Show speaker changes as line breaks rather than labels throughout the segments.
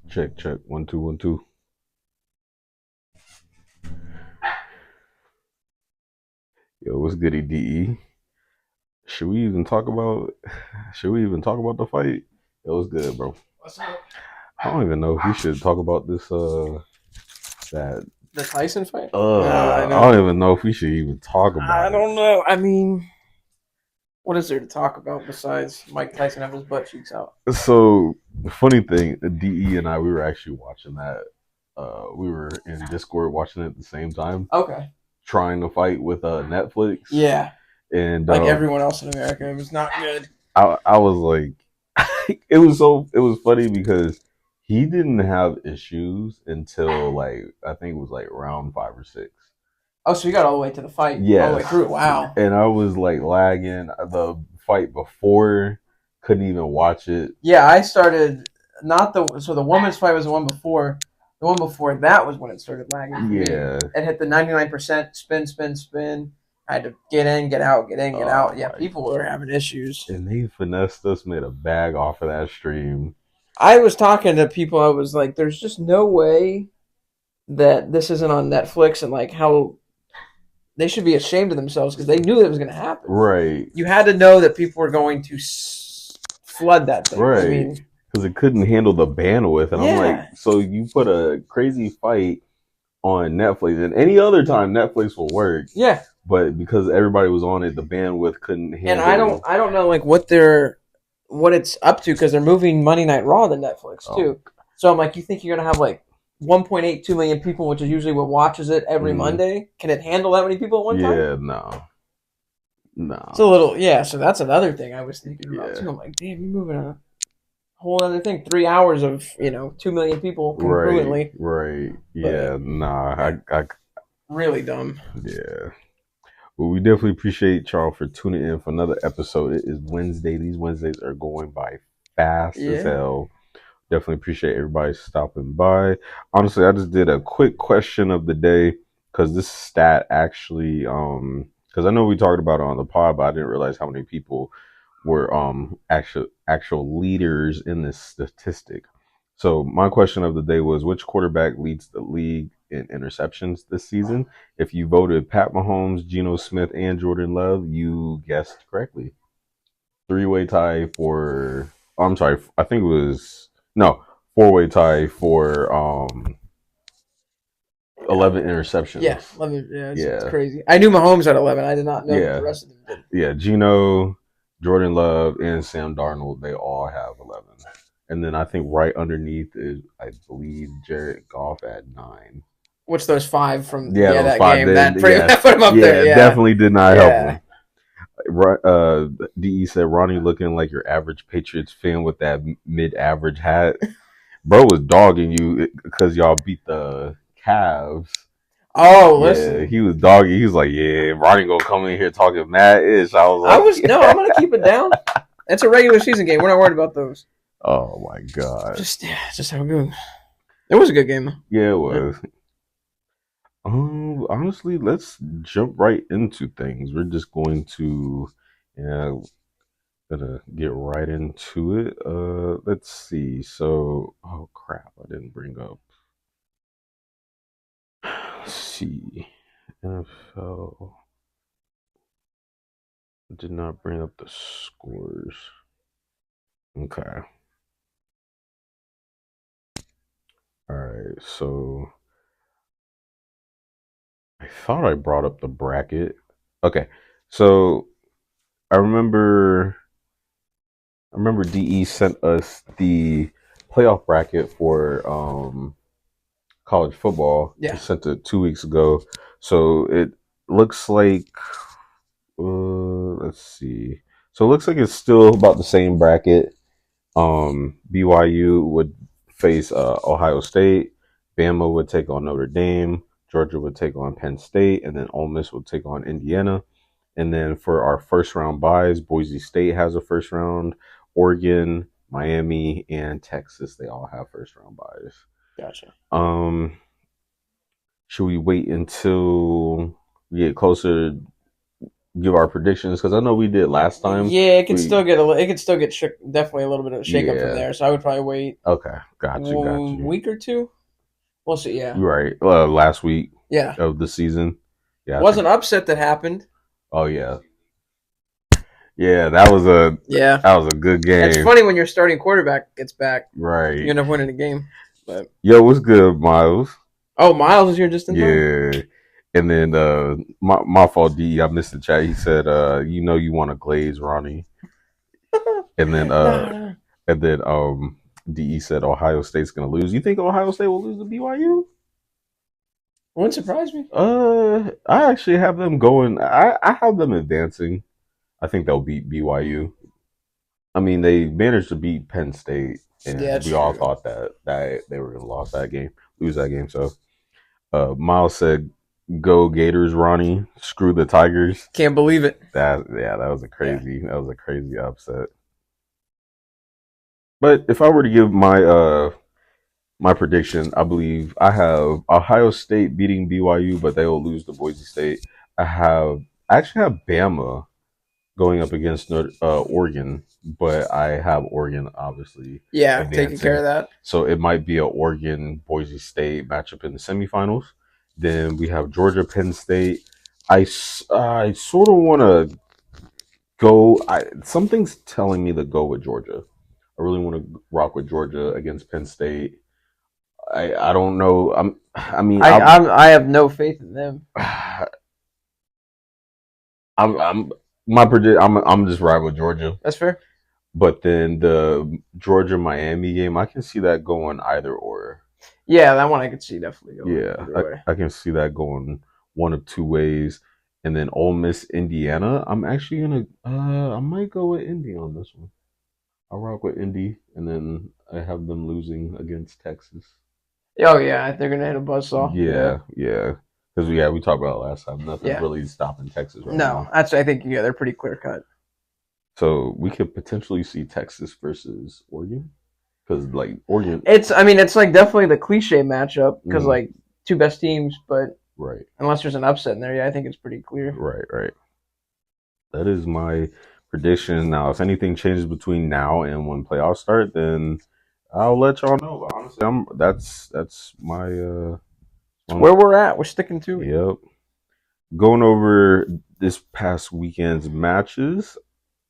Check, check. 1 2 1 2. Yo, what's goody DE? Should we even talk about? Should we even talk about the fight? It was good, bro.
What's up?
I don't even know if we should talk about this. That.
The Tyson fight? I
I don't
know.
even know if we should even talk
I
about it.
don't know. I mean, what is there to talk about besides Mike Tyson having his butt cheeks out?
So, the funny thing, DE and I, we were actually watching that. We were in Discord watching it at the same time,
Okay.
trying to fight with Netflix.
Yeah.
And
Like everyone else in America, it was not good.
I was like, it was funny because he didn't have issues until like I think it was like round 5 or 6.
Oh, so you got all the way to the fight, all the way
Yes,
through. Wow.
and I was like lagging. The fight before couldn't even watch it.
Yeah, I started not the so the women's fight was the one before. The one before that was when it started lagging for me.
Yeah,
It hit the 99% spin, spin, spin. I had to get in, get out, get in, get out. Yeah,
my.
people were having issues.
And they finessed us, made a bag off of that stream.
I was talking to people. I was like, "There's just no way that this isn't on Netflix," and like how they should be ashamed of themselves because they knew it was going to happen.
Right,
You had to know that people were going to flood that thing. I
right.
mean,
Because it couldn't handle the bandwidth, and I'm
yeah,
like, so you put a crazy fight on Netflix, and any other time Netflix will work.
yeah.
But because everybody was on it, the bandwidth couldn't
And
handle.
I don't know like what it's up to because they're moving Monday Night Raw to Netflix too. So I'm like, you think you're gonna have like 1.82 million people, which is usually what watches it every Monday? Can it handle that many people at one time?
Yeah, no, no.
It's a little, yeah. So that's another thing I was thinking about
Yeah.
too. I'm like, damn, you're moving a whole other thing. 3 hours of 2 million people
Right,
congruently.
right. Yeah,
But
nah.
really dumb.
Yeah. Well, we definitely appreciate y'all for tuning in for another episode. It is Wednesday. These Wednesdays are going by fast as
Yeah.
hell. Definitely appreciate everybody stopping by. Honestly, I just did a quick question of the day because this stat actually, because I know we talked about it on the pod, but I didn't realize how many people were actual leaders in this statistic. So my question of the day was, which quarterback leads the league in interceptions this season? If you voted Pat Mahomes, Geno Smith, and Jordan Love, you guessed correctly. Three-way tie for. Oh, I'm sorry. I think it was no four-way tie for 11 interceptions.
Yeah, let me. Yeah, it's
Yeah,
crazy. I knew Mahomes at 11. I did not know that the
yeah,
rest of them did.
yeah. Gino, Jordan Love, and Sam Darnold, they all have 11. And then I think right underneath is, I believe, Jared Goff at 9.
Which those five from
Yeah, those
that
five
game
did.
that pretty
Yeah,
put him up
yeah,
there. Yeah,
definitely did not help
yeah.
him. De said Ronnie looking like your average Patriots fan with that mid-average hat. Bro was dogging you because y'all beat the Cavs.
Oh,
Yeah,
listen.
he was dogging. He was like, "Yeah, Ronnie gonna come in here talking mad ish." I was
I
like,
was no. I'm gonna keep it down. It's a regular season game. We're not worried about those.
"Oh my god."
Just how it goes. It was a good game though.
Yeah, it was. Honestly, let's jump right into things. We're just going to, yeah, gonna get right into it. Let's see. So, oh crap, I didn't bring up. Let's see, NFL did not bring up the scores. Okay. All right. So I thought I brought up the bracket. Okay. So I remember DE sent us the playoff bracket for college football. He
Yeah.
sent it 2 weeks ago. So it looks like let's see. So it looks like it's still about the same bracket. BYU would face Ohio State. Bama would take on Notre Dame. Georgia would take on Penn State, and then Ole Miss would take on Indiana. And then for our first round buys, Boise State has a first round. Oregon, Miami, and Texas, they all have first round buys.
Gotcha.
Should we wait until we get closer give our predictions? Because I know we did last time.
Yeah, it could
We
still get it could still get definitely a little bit of a shake up from
yeah.
there. So I would probably wait
Okay, got
a
you, got you.
week or two. We'll see. Yeah,
You're right. Last week
yeah.
of the season. Yeah, I
Was an
think.
upset that happened.
Oh yeah, yeah. That was a
Yeah,
good
it's
game.
funny when your starting quarterback gets back, you
Right.
end up winning a game. But
Yo, what's good, Miles?
oh, Miles is here just in time.
Yeah. And then my fault, D. I missed the chat. He said, you want to glaze Ronnie. And then
No, no.
DE said Ohio State's gonna lose. You think Ohio State will lose to BYU?
Wouldn't surprise me.
I actually have them going. I have them advancing. I think they'll beat BYU. I mean, they managed to beat Penn State,
Yeah,
and
it's
we all
true.
thought that they were gonna lose that game. So, Miles said, "Go Gators, Ronnie. Screw the Tigers."
Can't believe it.
That was
Yeah.
that was a crazy upset. But if I were to give my prediction, I believe I have Ohio State beating BYU, but they will lose to Boise State. I actually have Bama going up against Oregon, but I have Oregon obviously
Yeah, taking care
advancing.
of that.
So it might be a Oregon Boise State matchup in the semifinals. Then we have Georgia Penn State. I sort of want to go. Something's telling me to go with Georgia. I really want to rock with Georgia against Penn State. I don't know. I mean
I have no faith in them.
I'm my predict. I'm just riding with Georgia.
That's fair.
But then the Georgia Miami game, I can see that going either or.
Yeah, that one I could see definitely going
Yeah,
either way.
I can see that going one of two ways. And then Ole Miss Indiana, I'm actually gonna I might go with Indy on this one. I'll rock with Indy, and then I have them losing against Texas.
Oh yeah, they're gonna hit a buzzsaw.
Yeah, yeah. Because we talked about it last time. Nothing's
Yeah.
really stopping Texas right
No,
now.
that's I think they're pretty clear cut.
So we could potentially see Texas versus Oregon. Because like Oregon,
It's like definitely the cliche matchup because like two best teams, but
right,
unless there's an upset in there, yeah, I think it's pretty clear.
right. That is my prediction. Now, if anything changes between now and when playoffs start, then I'll let y'all know. But honestly, that's my
Where we're at, we're sticking to it.
Yep. Going over this past weekend's matches,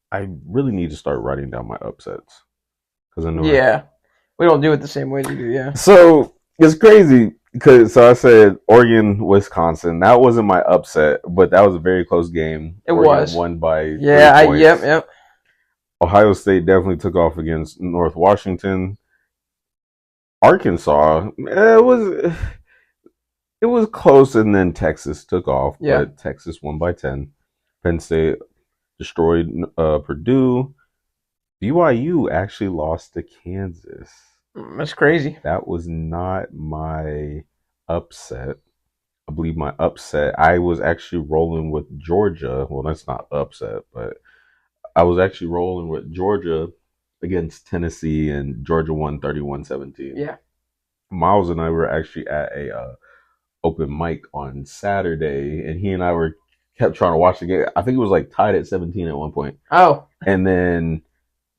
I really need to start writing down my upsets because I know.
Yeah, we don't do it the same way they do. Yeah.
So it's crazy because I said Oregon, Wisconsin. That wasn't my upset, but that was a very close game.
It
Oregon
was
won by 3 points.
Yep.
Ohio State definitely took off against North Washington. Arkansas, it was close, and then Texas took off, but Texas won by 10. Penn State destroyed Purdue. BYU actually lost to Kansas.
That's crazy.
That was not my upset. I believe my upset, I was actually rolling with Georgia. Well, that's not upset, but I was actually rolling with Georgia against Tennessee, and Georgia won 31-17.
Yeah.
Miles and I were actually at a open mic on Saturday, and he and I kept trying to watch the game. I think it was like tied at 17 at one point.
Oh.
And then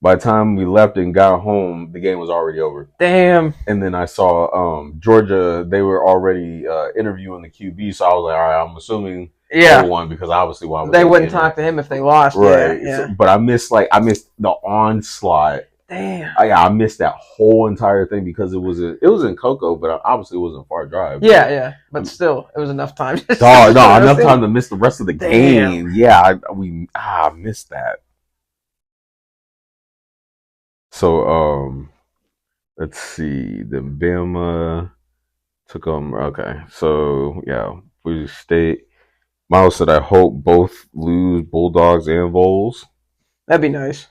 by the time we left and got home, the game was already over.
Damn.
And then I saw Georgia, they were already interviewing the QB, so I was like, all right, I'm assuming they won because obviously why would
they wouldn't talk to him if they lost.
Right.
Yeah.
So, but I missed the onslaught.
Damn.
I missed that whole entire thing because it was in Cocoa, but obviously it wasn't a far drive.
Yeah. But still, it was enough time.
No, enough time to miss the rest of the game. Yeah, I missed that. So let's see. The Bama took them. Okay, so yeah, Boise State. Miles said, "I hope both lose, Bulldogs and Vols."
That'd be nice.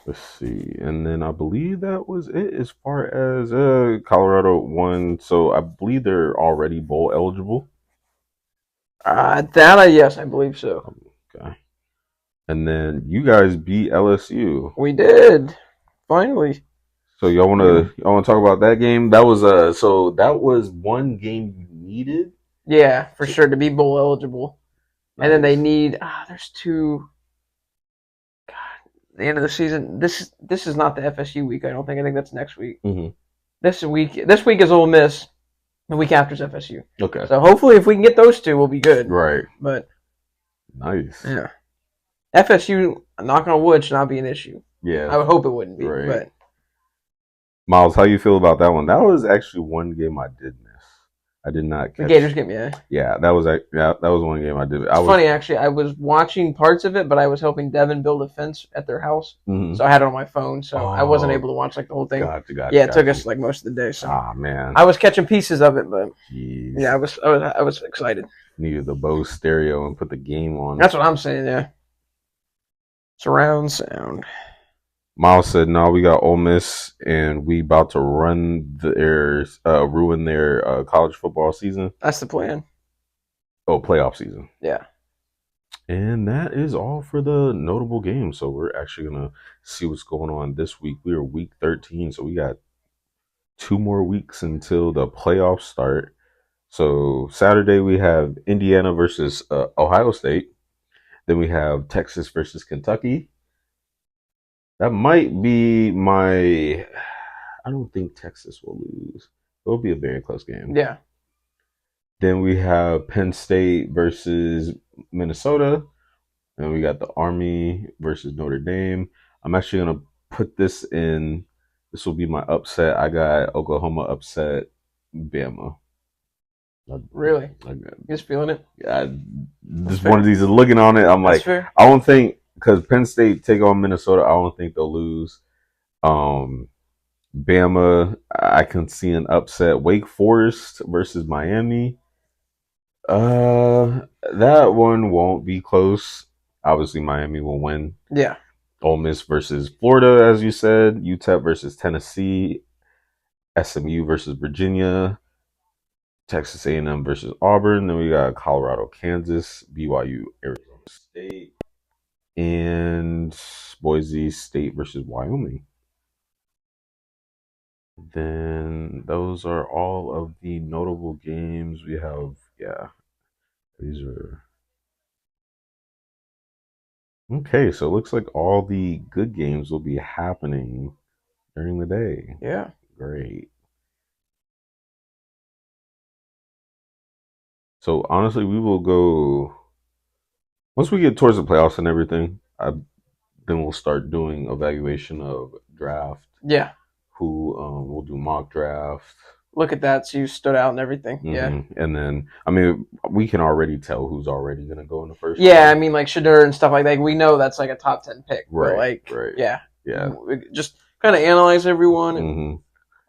Let's see, and then I believe that was it as far as Colorado won. So I believe they're already bowl eligible.
Yes, I believe so.
Okay. And then you guys beat LSU.
We did. Finally.
So y'all wanna talk about that game? That was that was one game you needed.
Yeah, for sure to be bowl eligible. And then they need. There's two. God, the end of the season. This is not the FSU week. I don't think. I think that's next week.
Mm-hmm.
This week is Ole Miss. The week after is FSU.
Okay.
So hopefully, if we can get those two, we'll be good.
Right.
But
nice.
Yeah. FSU, knocking on wood, should not be an issue.
Yeah.
I would hope it wouldn't be.
Right.
But
Miles, how you feel about that one? That was actually one game I did miss. I did not catch.
The Gators game, yeah.
Yeah, that was one game I did.
It's funny, actually. I was watching parts of it, but I was helping Devin build a fence at their house.
Mm-hmm.
So I had it on my phone, so I wasn't able to watch like the whole thing.
Gotcha,
yeah, it took us like most of the day. So
man.
I was catching pieces of it, but
jeez.
Yeah, I was excited.
Needed the Bose stereo and put the game on.
That's what I'm saying, yeah. Surround sound.
Miles said, "No, we got Ole Miss, and we about to ruin their college football season."
That's the plan.
Oh, playoff season.
Yeah.
And that is all for the notable games. So we're actually gonna see what's going on this week. We are week 13, so we got 2 more weeks until the playoffs start. So Saturday we have Indiana versus Ohio State. Then we have Texas versus Kentucky. That might be I don't think Texas will lose. It will be a very close game.
Yeah.
Then we have Penn State versus Minnesota. And we got the Army versus Notre Dame. I'm actually going to put this in. This will be my upset. I got Oklahoma upset Bama.
Really? You just feeling it?
Yeah. Just one of these is looking on it. I'm
That's
like,
fair.
I don't think, because Penn State take on Minnesota, I don't think they'll lose. Bama, I can see an upset. Wake Forest versus Miami. That one won't be close. Obviously, Miami will win.
Yeah.
Ole Miss versus Florida, as you said. UTEP versus Tennessee. SMU versus Virginia. Texas A&M versus Auburn. Then we got Colorado, Kansas. BYU, Arizona State. And Boise State versus Wyoming. Then those are all of the notable games we have. Yeah, these are okay. So it looks like all the good games will be happening during the day.
Yeah,
great. So honestly, we will go once we get towards the playoffs and everything. Then we'll start doing evaluation of draft.
Yeah.
Who will do mock draft.
Look at that. So you stood out and everything. Mm-hmm. Yeah.
And then, I mean, we can already tell who's already going to go in the first
round. I mean, like Shedeur and stuff like that. We know that's like a top 10 pick.
Right.
But like,
right.
Yeah.
Yeah.
Just kind of analyze everyone. And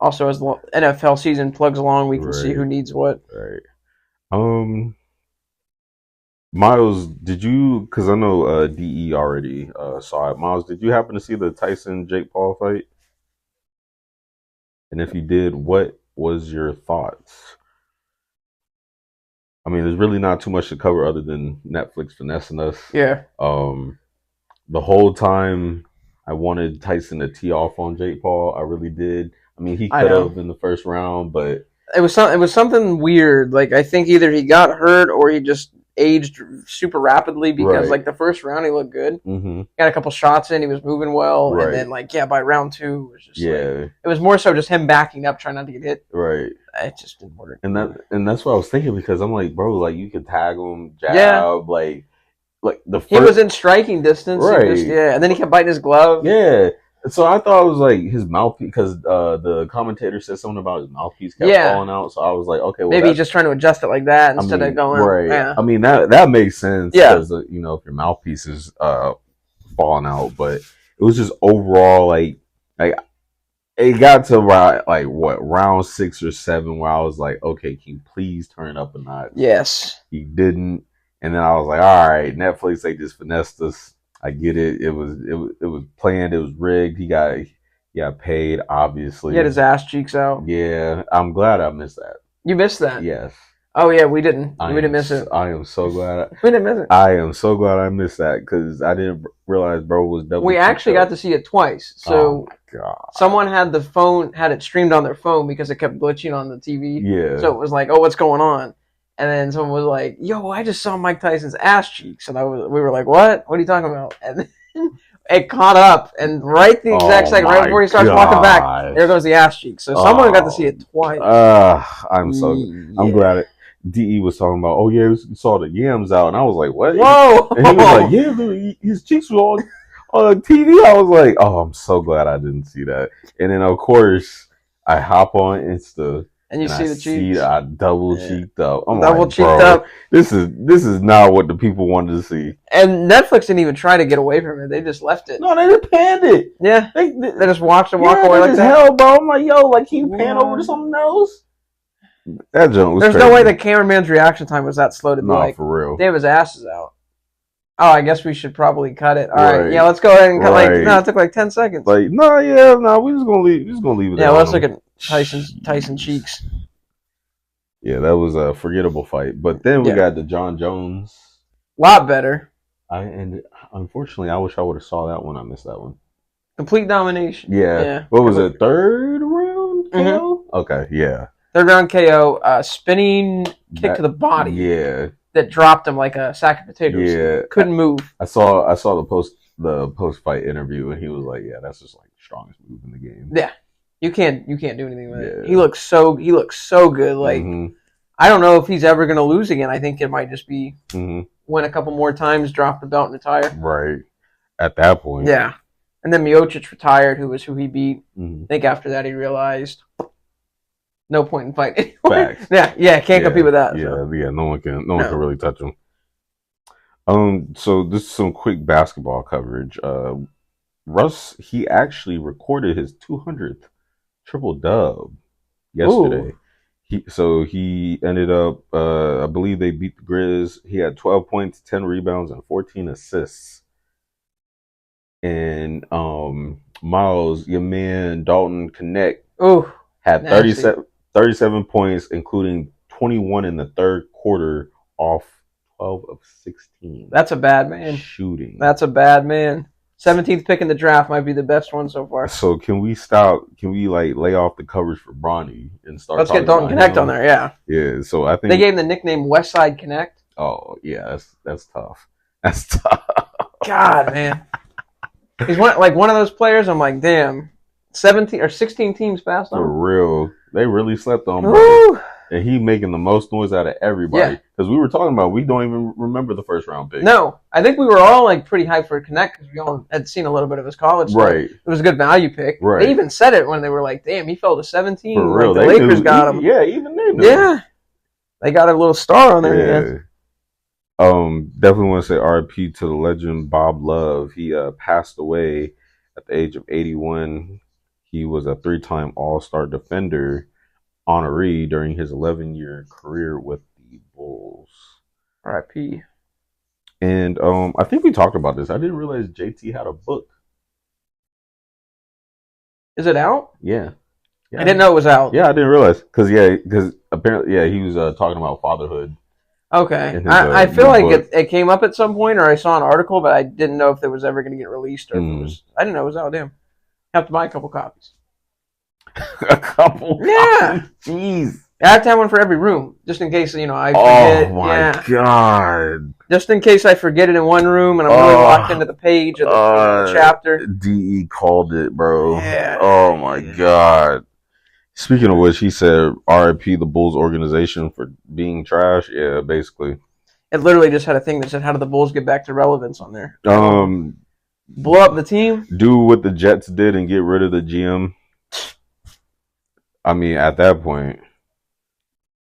also, as the NFL season plugs along, we can see who needs what.
Right. Miles, did you, because I know DE already saw it. Miles, did you happen to see the Tyson-Jake Paul fight? And if you did, what was your thoughts? I mean, there's really not too much to cover other than Netflix finessing us.
Yeah.
The whole time I wanted Tyson to tee off on Jake Paul. I really did. I mean, he could have in the first round, but
it was something weird. Like, I think either he got hurt or he just aged super rapidly because like the first round he looked good.
Mm-hmm.
Got a couple shots in, he was moving well, and then by round 2 it was just
like,
it was more so just him backing up, trying not to get hit.
Right.
It just didn't work.
And that's what I was thinking, because I'm like, bro, like you could tag him, jab, like the first...
he was in striking distance,
right?
And then he kept biting his glove.
Yeah. So I thought it was like his mouthpiece, because the commentator said something about his mouthpiece kept falling out. So I was like, okay, well,
maybe he's just trying to adjust it like that instead of going
right.
Yeah.
I mean that makes sense, because if your mouthpiece is falling out, but it was just overall like it got to round 6 or 7 where I was like, okay, can you please turn it up a notch?
Yes.
He didn't, and then I was like, all right, Netflix, they just finessed us. I get it. It was planned. It was rigged. He got paid, obviously.
He had his ass cheeks out.
Yeah, I'm glad I missed that.
You missed that?
Yes.
Oh yeah, we didn't. We didn't miss it.
I am so glad.
We didn't miss it.
I am so glad I missed that, because I didn't realize bro was double.
We actually got to see it twice. So someone had it streamed on their phone because it kept glitching on the TV.
Yeah.
So it was like, oh, what's going on? And then someone was like, "Yo, I just saw Mike Tyson's ass cheeks," and we were like, "What? What are you talking about?" And then it caught up, and right the exact second, right before he starts walking back, there goes the ass cheeks. So someone got to see it twice.
I'm glad it. DE was talking about, oh yeah, we saw the yams out, and I was like, what?
Whoa!
And he was like, yeah, dude, his cheeks were on TV. I was like, oh, I'm so glad I didn't see that. And then of course I hop on Insta.
And you see the cheeks.
I double cheeked up. I'm
double
like,
cheeked
bro,
up.
This is not what the people wanted to see.
And Netflix didn't even try to get away from it. They just left it.
No, they just panned it.
Yeah, they just watched and walk away like that.
Hell, bro. I'm like, yo, like, can you pan over to something else? That joke was
There's
crazy.
No way the cameraman's reaction time was that slow to be like,
for real.
They have his asses out. Oh, I guess we should probably cut it. All right, yeah, let's go ahead and cut. It took like 10 seconds.
We're just gonna leave it.
Yeah, let's look at Tyson cheeks.
Yeah, that was a forgettable fight. But then we got the John Jones.
A lot better.
Unfortunately, I wish I would have saw that one. I missed that one.
Complete domination.
Yeah. What was it? Third round KO? Mm-hmm. Okay, yeah.
Third round KO. Spinning kick to the body.
Yeah.
That dropped him like a sack of potatoes.
Yeah.
Couldn't move.
I saw the post fight interview, and he was like, "Yeah, that's just like the strongest move in the game."
Yeah. You can't do anything with it. He looks so good. Like I don't know if he's ever going to lose again. I think it might just be win a couple more times, drop the belt and retire.
Right. At that point.
Yeah. And then Miocic retired, who he beat. I think after that he realized no point in fighting.
Facts.
Yeah, can't compete with that.
Yeah, no one can really touch him. So this is some quick basketball coverage. Russ, he actually recorded his 200th triple dub yesterday. He ended up, I believe they beat the Grizz. He had 12 points, 10 rebounds, and 14 assists. And Miles, your man Dalton Connect, had 37 points, including 21 in the third quarter off 12 of 16.
That's a bad man.
Shooting.
That's a bad man. 17th pick in the draft might be the best one so far.
So can we stop? Can we lay off the coverage for Bronny and start?
Let's get Dalton Connect on there. Yeah.
Yeah. So I think
they gave him the nickname Westside Connect.
Oh yeah, that's tough. That's tough.
God, man. He's one of those players. I'm like, damn. 17 or 16 teams passed on.
For real, they really slept on him. And he making the most noise out of everybody. Because we were talking about, we don't even remember the first round pick.
No, I think we were all like pretty hyped for Connect because we all had seen a little bit of his college stuff. Right. It was a good value pick. Right. They even said it when they were like, damn, he fell to 17.
For real.
Like, the Lakers got him.
Yeah, even they knew.
Yeah. They got a little star on there.
Yeah. Definitely want to say RIP to the legend Bob Love. He passed away at the age of 81. He was a 3-time All-Star defender honoree during his 11-year career with the Bulls.
R.I.P.
And I think we talked about this. I didn't realize JT had a book.
Is it out?
Yeah.
I didn't know it was out.
Yeah, I didn't realize. Because apparently, he was talking about fatherhood.
Okay. I feel like it came up at some point, or I saw an article, but I didn't know if it was ever going to get released. Or if it was, I didn't know it was out. Damn. Have to buy a couple copies.
A couple?
Yeah.
Jeez.
I have to have one for every room, just in case, I forget.
Oh, my God.
Just in case I forget it in one room and I'm really locked into the page of the chapter.
DE called it, bro.
Yeah.
Oh, my God. Speaking of which, he said RIP the Bulls organization for being trash. Yeah, basically.
It literally just had a thing that said, how do the Bulls get back to relevance on there? Blow up the team?
Do what the Jets did and get rid of the GM. I mean, at that point.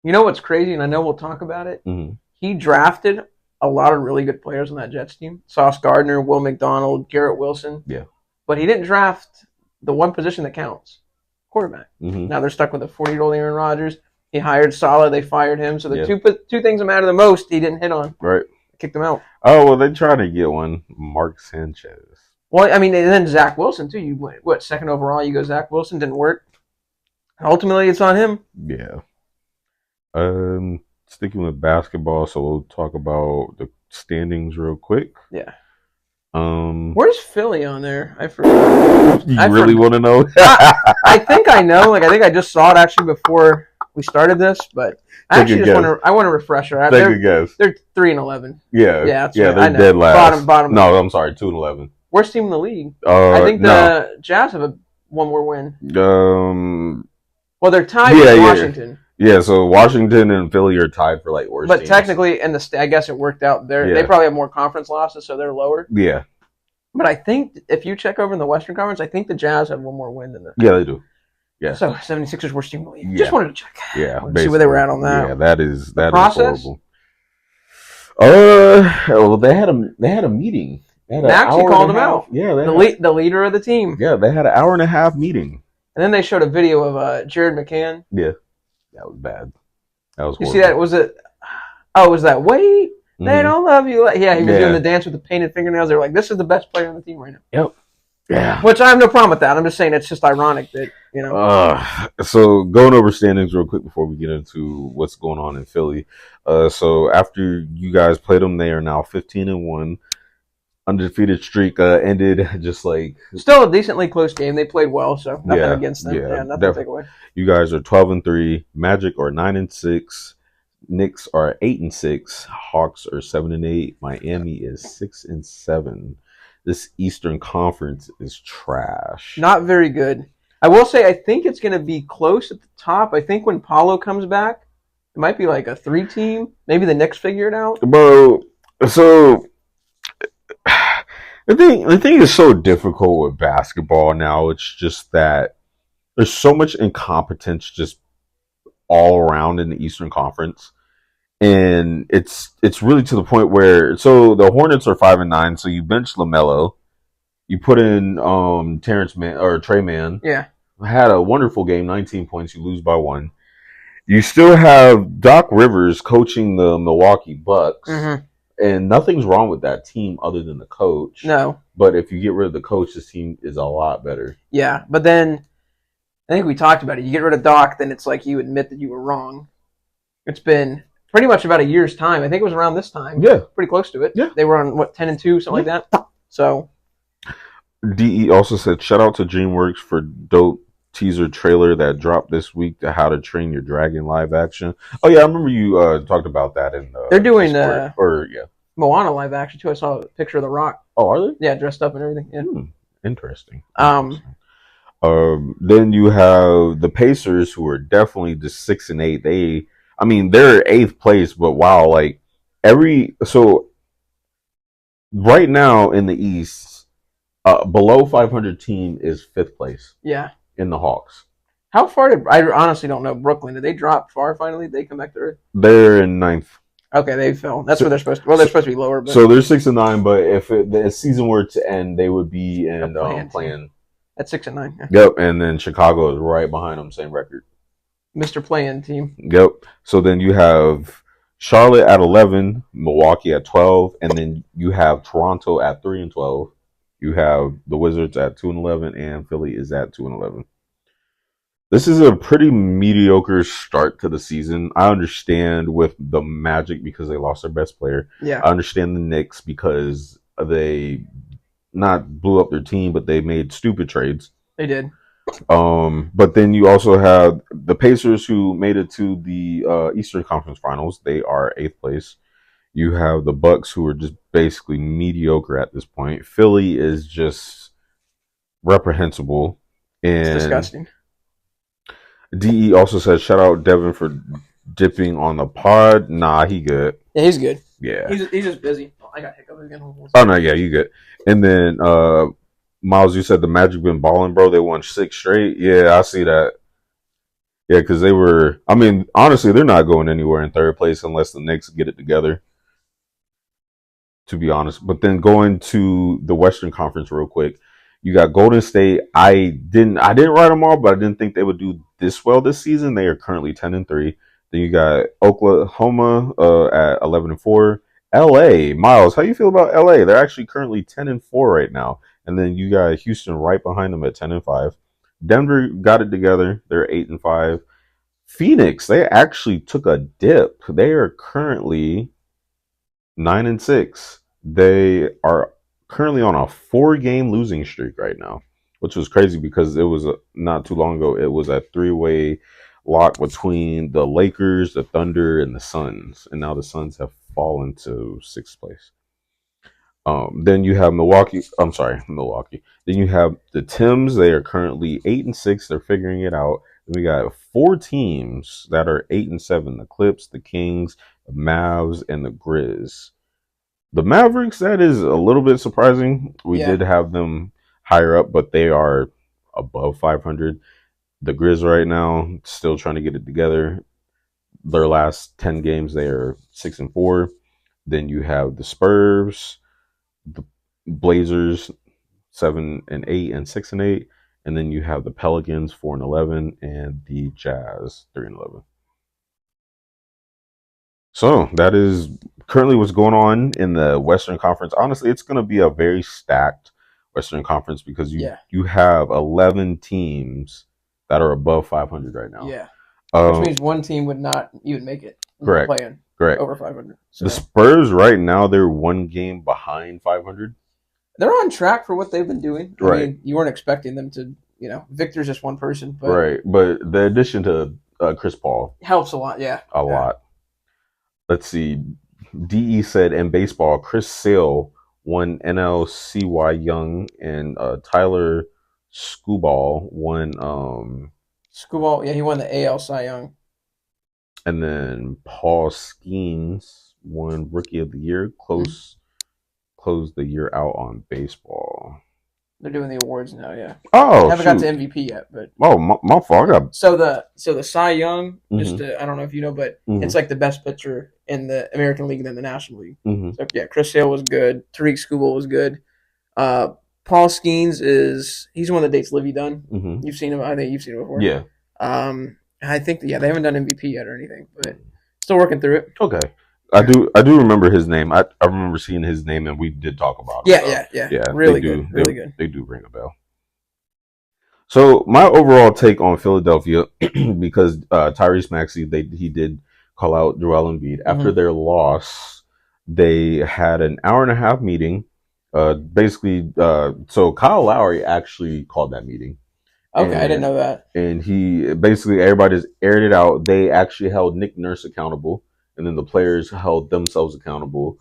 You know what's crazy, and I know we'll talk about it? Mm-hmm. He drafted a lot of really good players on that Jets team. Sauce Gardner, Will McDonald, Garrett Wilson.
Yeah.
But he didn't draft the one position that counts, quarterback.
Mm-hmm.
Now they're stuck with a 40-year-old Aaron Rodgers. He hired Saleh. They fired him. So the two things that matter the most, he didn't hit on.
Right.
Kicked him out.
Oh, well, they tried to get one. Mark Sanchez.
Well, I mean, and then Zach Wilson, too. You went, second overall? You go Zach Wilson. Didn't work. Ultimately, it's on him.
Yeah. Sticking with basketball, so we'll talk about the standings real quick.
Yeah. Where's Philly on there? I forgot.
You really want to know?
I think I know. I think I just saw it actually before we started this, but I
Take
actually
a
just
guess.
want to refresh her.
Take a guess.
They're 3-11.
Yeah,
Yeah, that's
yeah,
right.
they're
I know.
dead last.
Bottom.
No, I'm sorry, 2-11.
Worst team in the league. I think
No.
the Jazz have one more win. Well, they're tied
Yeah,
with
yeah.
Washington.
Yeah, so Washington and Philly are tied for like worst
But
teams.
technically, I guess it worked out. They probably have more conference losses, so they're lower.
Yeah.
But I think if you check over in the Western Conference, I think the Jazz have one more win than the.
Yeah, they do. Yeah.
So 76ers worst team in the league.
Yeah.
Just wanted to check.
Yeah.
See where they were at on that.
Yeah, that is
process?
horrible. Well, they had a meeting. They had
actually called them out.
Yeah,
the leader of the team.
Yeah, they had an hour and a half meeting.
And then they showed a video of Jared McCann.
Yeah, that was bad. That was horrible.
You see that? Was it? Oh, was that? Wait, they don't love you. Yeah, he was doing the dance with the painted fingernails. They were like, "This is the best player on the team right now."
Yep. Yeah.
Which I have no problem with that. I'm just saying it's just ironic that
So going over standings real quick before we get into what's going on in Philly. So after you guys played them, they are now 15-1. Undefeated streak ended just like
still a decently close game. They played well, so nothing against them. Yeah, nothing to take away.
You guys are 12-3. Magic are 9-6. Knicks are 8-6. Hawks are 7-8. Miami is 6-7. This Eastern Conference is trash.
Not very good. I will say I think it's going to be close at the top. I think when Paulo comes back, it might be like a 3-team. Maybe the Knicks figure it out.
Bro, so the thing is so difficult with basketball now. It's just that there's so much incompetence just all around in the Eastern Conference. And it's really to the point where so the Hornets are 5-9, so you bench LaMelo, you put in Terrence Mann or Trey Mann.
Yeah.
Had a wonderful game, 19 points, you lose by 1. You still have Doc Rivers coaching the Milwaukee Bucks.
Mm-hmm.
And nothing's wrong with that team other than the coach.
No.
But if you get rid of the coach, this team is a lot better.
Yeah, but then I think we talked about it. You get rid of Doc, then it's like you admit that you were wrong. It's been pretty much about a year's time. I think it was around this time.
Yeah.
Pretty close to it.
Yeah.
They were on, 10-2, something like that? So.
DE also said, shout out to DreamWorks for dope teaser trailer that dropped this week to How to Train Your Dragon live action. Oh yeah, I remember you talked about that in
they're doing Moana live action too. I saw a picture of The Rock.
Oh, are they?
Yeah, dressed up and everything. Yeah.
Interesting. Then you have the Pacers, who are definitely just 6-8. They're 8th place, but wow, like right now in the East, below 500 team is 5th place.
Yeah.
In the Hawks.
How far I honestly don't know. Brooklyn, did they drop far finally? Did they come back to Earth?
They're in 9th.
Okay, they fell. That's where they're supposed to. Well, they're supposed to be lower. But.
So they're 6-9, but if the season were to end, they would be in playing.
At 6-9. Yeah.
Yep, and then Chicago is right behind them, same record.
Mr. Play-in team.
Yep. So then you have Charlotte at 11, Milwaukee at 12, and then you have Toronto at 3-12. You have the Wizards at 2-11, and Philly is at 2-11. This is a pretty mediocre start to the season. I understand with the Magic because they lost their best player.
Yeah.
I understand the Knicks because they not blew up their team, but they made stupid trades.
They did.
But then you also have the Pacers, who made it to the Eastern Conference Finals. They are 8th place. You have the Bucks, who are just basically mediocre at this point. Philly is just reprehensible. And
it's disgusting.
DE also says, shout out Devin for dipping on the pod. Nah, he good.
Yeah, he's good.
Yeah.
He's just busy. Oh, I got hiccups again.
Oh, no, yeah, you good. And then, Miles, you said the Magic been balling, bro. They won 6 straight. Yeah, I see that. Yeah, because they were, honestly, they're not going anywhere in 3rd place unless the Knicks get it together, to be honest. But then going to the Western Conference real quick, you got Golden State. I didn't write them all, but I didn't think they would do this well this season. They are currently 10-3. Then you got Oklahoma at 11-4. LA, Miles, how you feel about LA? They're actually currently 10-4 right now. And then you got Houston right behind them at 10-5. Denver got it together. They're 8-5. Phoenix, they actually took a dip. They are currently 9-6. They are currently on a 4-game losing streak right now, which was crazy because it was not too long ago. It was a 3-way lock between the Lakers, the Thunder, and the Suns, and now the Suns have fallen to sixth place. Then you have Milwaukee. I'm sorry, Milwaukee. Then you have the Timbs. They are currently 8-6. They're figuring it out. Then we got four teams that are 8-7: the Clips, the Kings, the Mavs, and the Grizz. The Mavericks, that is a little bit surprising. We did have them higher up, but they are above 500. The Grizz right now still trying to get it together. Their last 10 games, they are 6-4. Then you have the Spurs, the Blazers 7-8 and 6-8, and then you have the Pelicans 4-11 and the Jazz 3-11. So that is currently what's going on in the Western Conference. Honestly, it's going to be a very stacked Western Conference because you have 11 teams that are above 500 right now.
Yeah, which means one team would not even make it.
Correct.
Playing
correct.
Over 500. So.
The Spurs right now, they're one game behind 500.
They're on track for what they've been doing.
Right.
I mean, you weren't expecting them to, Victor's just one person. But
right. But the addition to Chris Paul
helps a lot, yeah.
A lot. Let's see. DE said in baseball, Chris Sale won NL Cy Young, and Tyler Skubal won.
Skubal, yeah, he won the AL Cy Young.
And then Paul Skeens won Rookie of the Year. Closed the year out on baseball.
They're doing the awards now, yeah.
Oh,
I haven't got to MVP yet, but
my fault.
So the Cy Young, I don't know if you know, but it's like the best pitcher in the American League and then the National League. So yeah, Chris Sale was good. Tariq Skubal was good. Paul Skeens he's the one that dates Livy Dunn. You've seen him. I think you've seen him before.
Yeah.
I think they haven't done MVP yet or anything, but still working through it.
Okay. I do remember his name. I remember seeing his name, and we did talk about
it. Yeah. Really good. Really good.
They do ring a bell. So my overall take on Philadelphia, because Tyrese Maxey, he did call out Joel Embiid after their loss. They had an hour-and-a-half meeting. So Kyle Lowry actually called that meeting.
Okay, I didn't know that.
And he basically, everybody just aired it out. They actually held Nick Nurse accountable. And then the players held themselves accountable.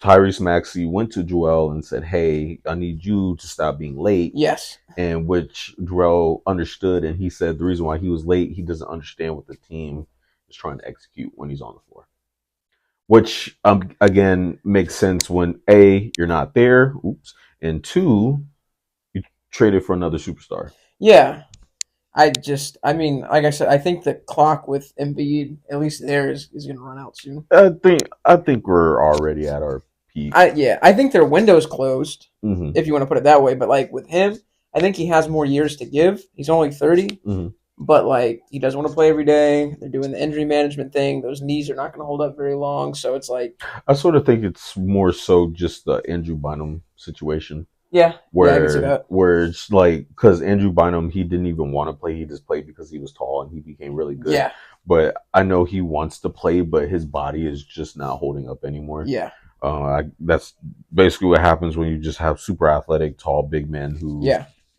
Tyrese Maxey went to Joel and said, "Hey, I need you to stop being late."
Yes.
And which Joel understood, and he said the reason why he was late, he doesn't understand what the team is trying to execute when he's on the floor. Which again makes sense when A, you're not there, and two, you traded for another superstar.
Yeah. Like I said, I think the clock with Embiid, at least there, is going to run out soon.
I think we're already at our peak.
I think their window's closed, if you want to put it that way. But like with him, I think he has more years to give. He's only 30, but like he doesn't want to play every day. They're doing the injury management thing. Those knees are not going to hold up very long. So it's like
I sort of think it's more so just the Andrew Bynum situation.
Yeah,
where
I can see that.
Where it's like, because Andrew Bynum, he didn't even want to play. He just played because he was tall and he became really good.
Yeah.
But I know he wants to play, but his body is just not holding up anymore.
Yeah.
That's basically what happens when you just have super athletic, tall, big men who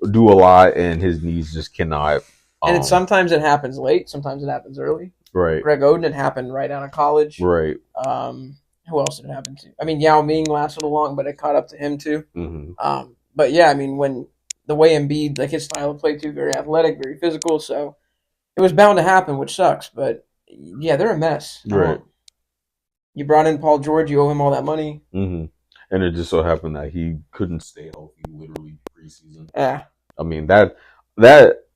do a lot, and his knees just cannot.
And sometimes it happens late. Sometimes it happens early.
Right.
Greg Oden, it happened right out of college.
Right.
Who else did it happen to? I mean, Yao Ming lasted long, but it caught up to him too. But yeah, I mean, when the way Embiid, like his style of play too, very athletic, very physical, so it was bound to happen, which sucks. But yeah, they're a mess.
Right.
You brought in Paul George, you owe him all that money.
And it just so happened that he couldn't stay healthy literally preseason.
Yeah.
I mean, that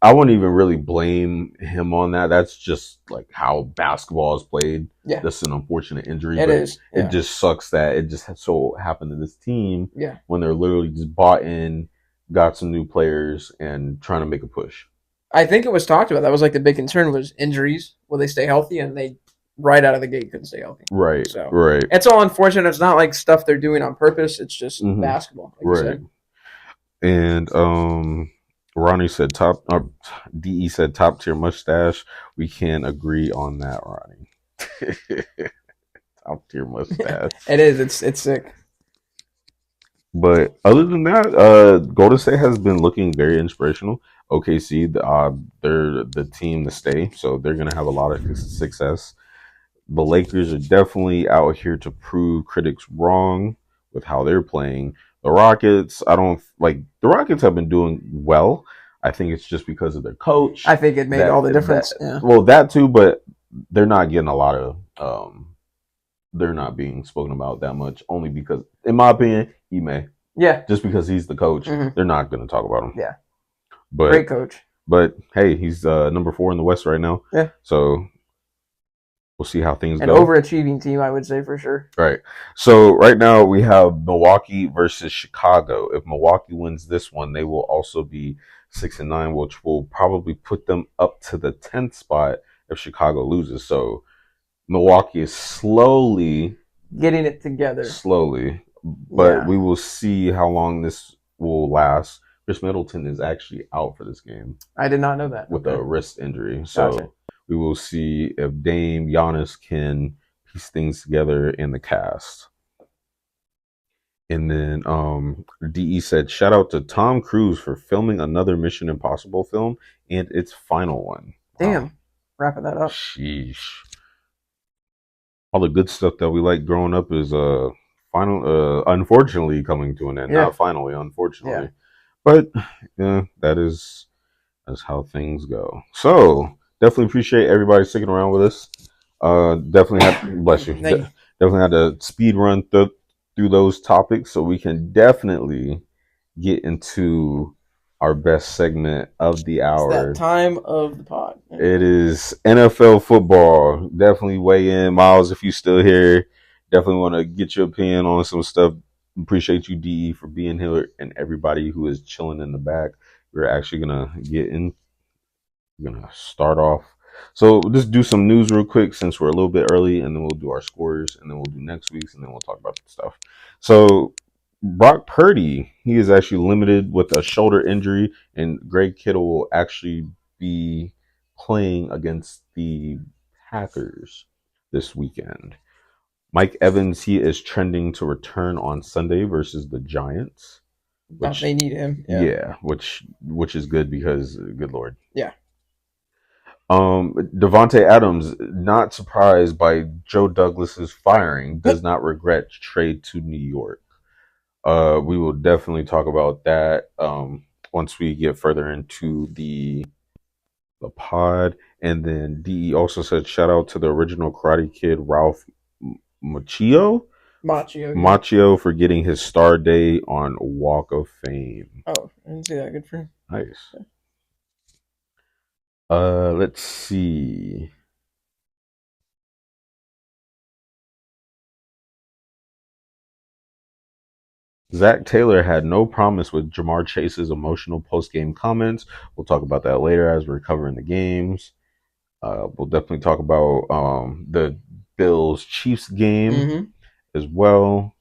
I wouldn't even really blame him on that. That's just like how basketball is played.
Yeah.
That's an unfortunate injury.
It is.
It just sucks that it just so happened to this team
Yeah.
when they're literally just bought in, got some new players, and trying to make a push.
I think it was talked about. That was like the big concern was injuries. Will they stay healthy? And they, right out of the gate, couldn't stay healthy.
Right.
So
right.
It's all unfortunate. It's not like stuff they're doing on purpose. It's just basketball. Like
right. And Ronnie said DE said top tier mustache. We can agree on that, Ronnie. Top tier mustache.
It is. It's sick.
But other than that, Golden State has been looking very inspirational. OKC, they're the team to stay, so they're gonna have a lot of success. The Lakers are definitely out here to prove critics wrong with how they're playing. The Rockets, I don't like. The Rockets have been doing well. I think it's just because of their coach.
I think it made all the difference.
Well, that too, but they're not getting a lot of. They're not being spoken about that much, only because, in my opinion, he may.
Yeah.
Just because he's the coach, they're not going to talk about him.
Yeah.
But
great coach.
But hey, he's number 4 in the West right now.
Yeah.
So we'll see how things
go.
An
overachieving team, I would say, for sure.
Right. So right now we have Milwaukee versus Chicago. If Milwaukee wins this one, they will also be 6-9, which will probably put them up to the 10th spot if Chicago loses. So Milwaukee is slowly
getting it together.
But we will see how long this will last. Chris Middleton is actually out for this game.
I did not know that.
With a wrist injury. So we will see if Dame, Giannis can piece things together in the cast. And then DE said, shout out to Tom Cruise for filming another Mission Impossible film and its final one.
Damn. Wrapping that up.
Sheesh. All the good stuff that we like growing up is unfortunately coming to an end. Not finally, unfortunately. But that's how things go. So definitely appreciate everybody sticking around with us. Definitely have bless you. Definitely had to speed run through those topics so we can definitely get into our best segment of the hour.
It's that time of the pod.
It is NFL football. Definitely weigh in, Miles, if you still here. Definitely want to get your opinion on some stuff. Appreciate you, DE, for being here, and everybody who is chilling in the back. We're actually gonna get in. We're gonna start off. So we'll just do some news real quick since we're a little bit early, and then we'll do our scores, and then we'll do next week's, and then we'll talk about the stuff. So Brock Purdy, he is actually limited with a shoulder injury, and Greg Kittle will actually be playing against the Packers this weekend. Mike Evans, he is trending to return on Sunday versus the Giants.
Which they need him.
Yeah, which is good because, good Lord.
Yeah.
Devontae Adams, not surprised by Joe Douglas's firing, does not regret trade to New York. We will definitely talk about that once we get further into the pod. And then DE also said shout out to the original Karate Kid, Ralph Macchio for getting his star day on Walk of Fame.
Oh, I didn't see that. Good for him.
Nice. Let's see. Zach Taylor had no promise with Jamar Chase's emotional post-game comments. We'll talk about that later as we're covering the games. We'll definitely talk about the Bills-Chiefs game as well.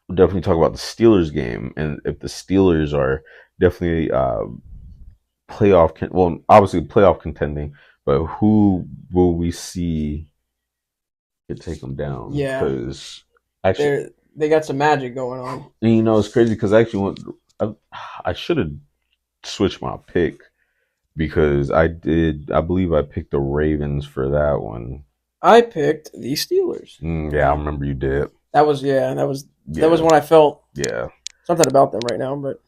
We'll definitely talk about the Steelers game, and if the Steelers are definitely obviously playoff contending, but who will we see to take them down?
Yeah,
because actually
they got some magic going on.
And it's crazy because actually I should have switched my pick because I believe I picked the Ravens for that one.
I picked the Steelers.
Yeah, I remember you did.
That was when I felt something about them right now. But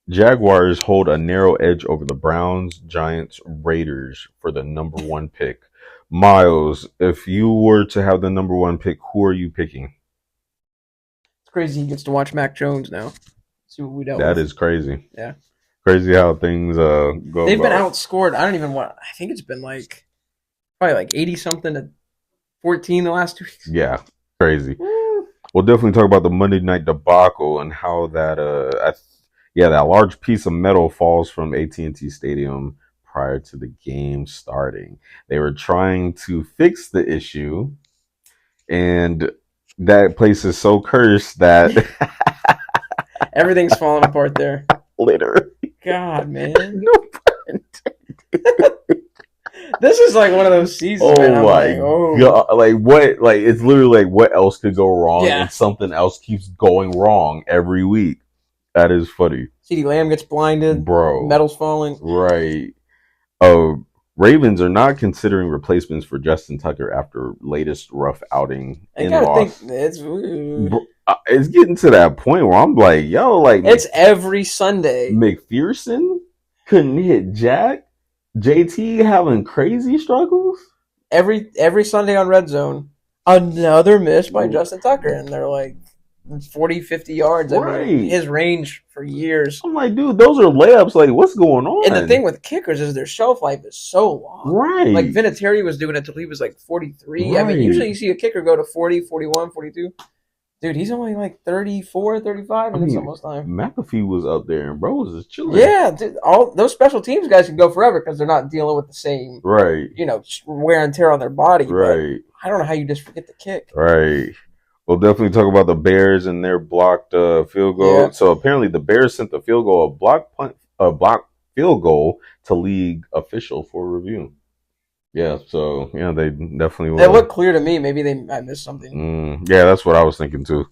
Jaguars hold a narrow edge over the Browns, Giants, Raiders for the number 1 pick. Miles, if you were to have the number 1 pick, who are you picking?
It's crazy he gets to watch Mac Jones now. See what we dealt
with. That is crazy. Yeah. Crazy how things go.
They've been outscored. I think it's been probably 80-something to 14 the last 2 weeks.
Yeah. Crazy. We'll definitely talk about the Monday night debacle and how that that large piece of metal falls from AT&T Stadium prior to the game starting. They were trying to fix the issue, and that place is so cursed that
everything's falling apart there.
Literally.
God, man. No pun. This is one of those seasons.
Oh my god! What? It's literally what else could go wrong, and something else keeps going wrong every week. That is funny.
CeeDee Lamb gets blinded.
Bro.
Metal's falling.
Right. Oh, Ravens are not considering replacements for Justin Tucker after latest rough outing
I
in
gotta
loss.
think
It's getting to that point where I'm like, yo, like
it's every Sunday.
McPherson couldn't hit Jack. JT having crazy struggles.
Every Sunday on Red Zone, another miss by Justin Tucker, and they're like 40, 50 yards.
Right.
I mean, his range for years.
I'm like, dude, those are layups. Like, what's going on?
And the thing with kickers is their shelf life is so long.
Right.
Like Vinatieri was doing it until he was like 43.
Right.
I mean, usually you see a kicker go to 40, 41, 42. Dude, he's only like 34, 35, and it's almost time.
McAfee was up there, and bro was just chilling.
Yeah, dude, all those special teams guys can go forever because they're not dealing with the same,
right,
wear and tear on their body.
Right.
But I don't know how you just forget the kick.
Right. We'll definitely talk about the Bears and their blocked field goal. Yeah. So apparently the Bears sent the field goal, a blocked field goal to league official for review. Yeah, so they definitely will.
It looked clear to me. Maybe I missed something.
Yeah, that's what I was thinking too.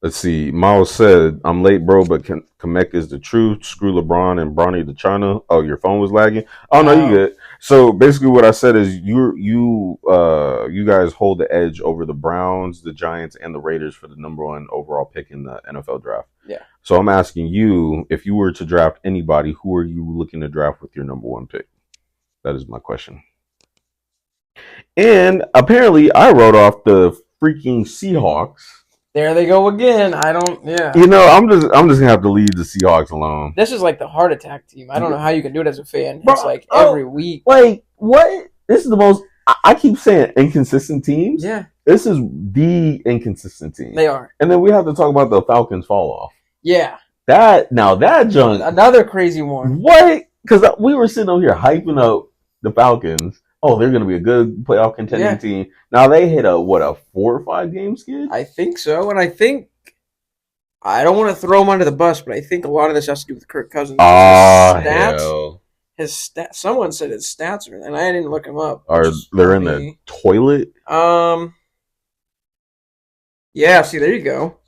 Let's see. Miles said, "I'm late, bro, but Kamek is the truth. Screw LeBron and Bronny to China." Oh, your phone was lagging. Oh no, you good. So basically, what I said is you guys hold the edge over the Browns, the Giants, and the Raiders for the #1 overall pick in the NFL draft.
Yeah.
So I'm asking you, if you were to draft anybody, who are you looking to draft with your #1 pick? That is my question. And apparently, I wrote off the freaking Seahawks.
There they go again. I don't. Yeah.
I'm just gonna have to leave the Seahawks alone.
This is like the heart attack team. I don't know how you can do it as a fan.
Bro,
it's like every week.
Like what? This is the most. I keep saying inconsistent teams.
Yeah.
This is the inconsistent team.
They are.
And then we have to talk about the Falcons fall off.
Yeah.
That junk.
Another crazy one.
What? Because we were sitting over here hyping up the Falcons. Oh, they're going to be a good playoff contending team. Now they hit a 4 or 5 game skid?
I think so. And I don't want to throw him under the bus, but I think a lot of this has to do with Kirk Cousins.
Hell.
His stats. Someone said his stats are, and I didn't look him up.
They're in the toilet?
Yeah, see, there you go.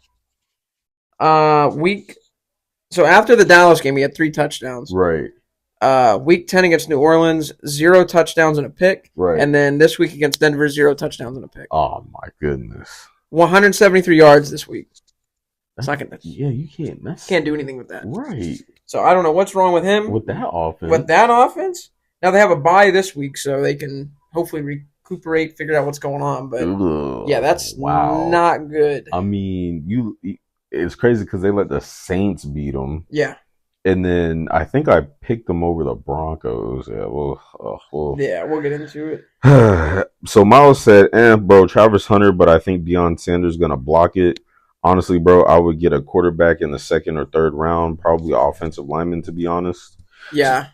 So after the Dallas game, he had 3 touchdowns.
Right.
Week 10 against New Orleans, 0 touchdowns and a pick.
Right.
And then this week against Denver, 0 touchdowns and a pick.
Oh, my goodness.
173 yards this week.
You
can't do anything with that.
Right.
So I don't know what's wrong with him.
With that
offense? Now they have a bye this week, so they can hopefully recuperate, figure out what's going on. But that's not good.
I mean, it's crazy because they let the Saints beat them.
Yeah.
And then I think I picked them over the Broncos. Yeah, we'll
get into it.
So Miles said, bro, Travis Hunter, but I think Deion Sanders going to block it. Honestly, bro, I would get a quarterback in the 2nd or 3rd round, probably offensive lineman, to be honest.
Yeah.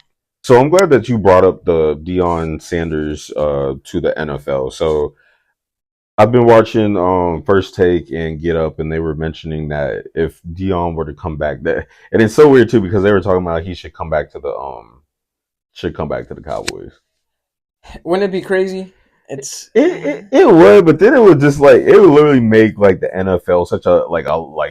So I'm glad that you brought up the Deion Sanders to the NFL. So I've been watching First Take and Get Up, and they were mentioning that if Deion were to come back, and it's so weird too because they were talking about he should come back to the Cowboys.
Wouldn't it be crazy?
It would, but then it would just it would literally make the NFL such a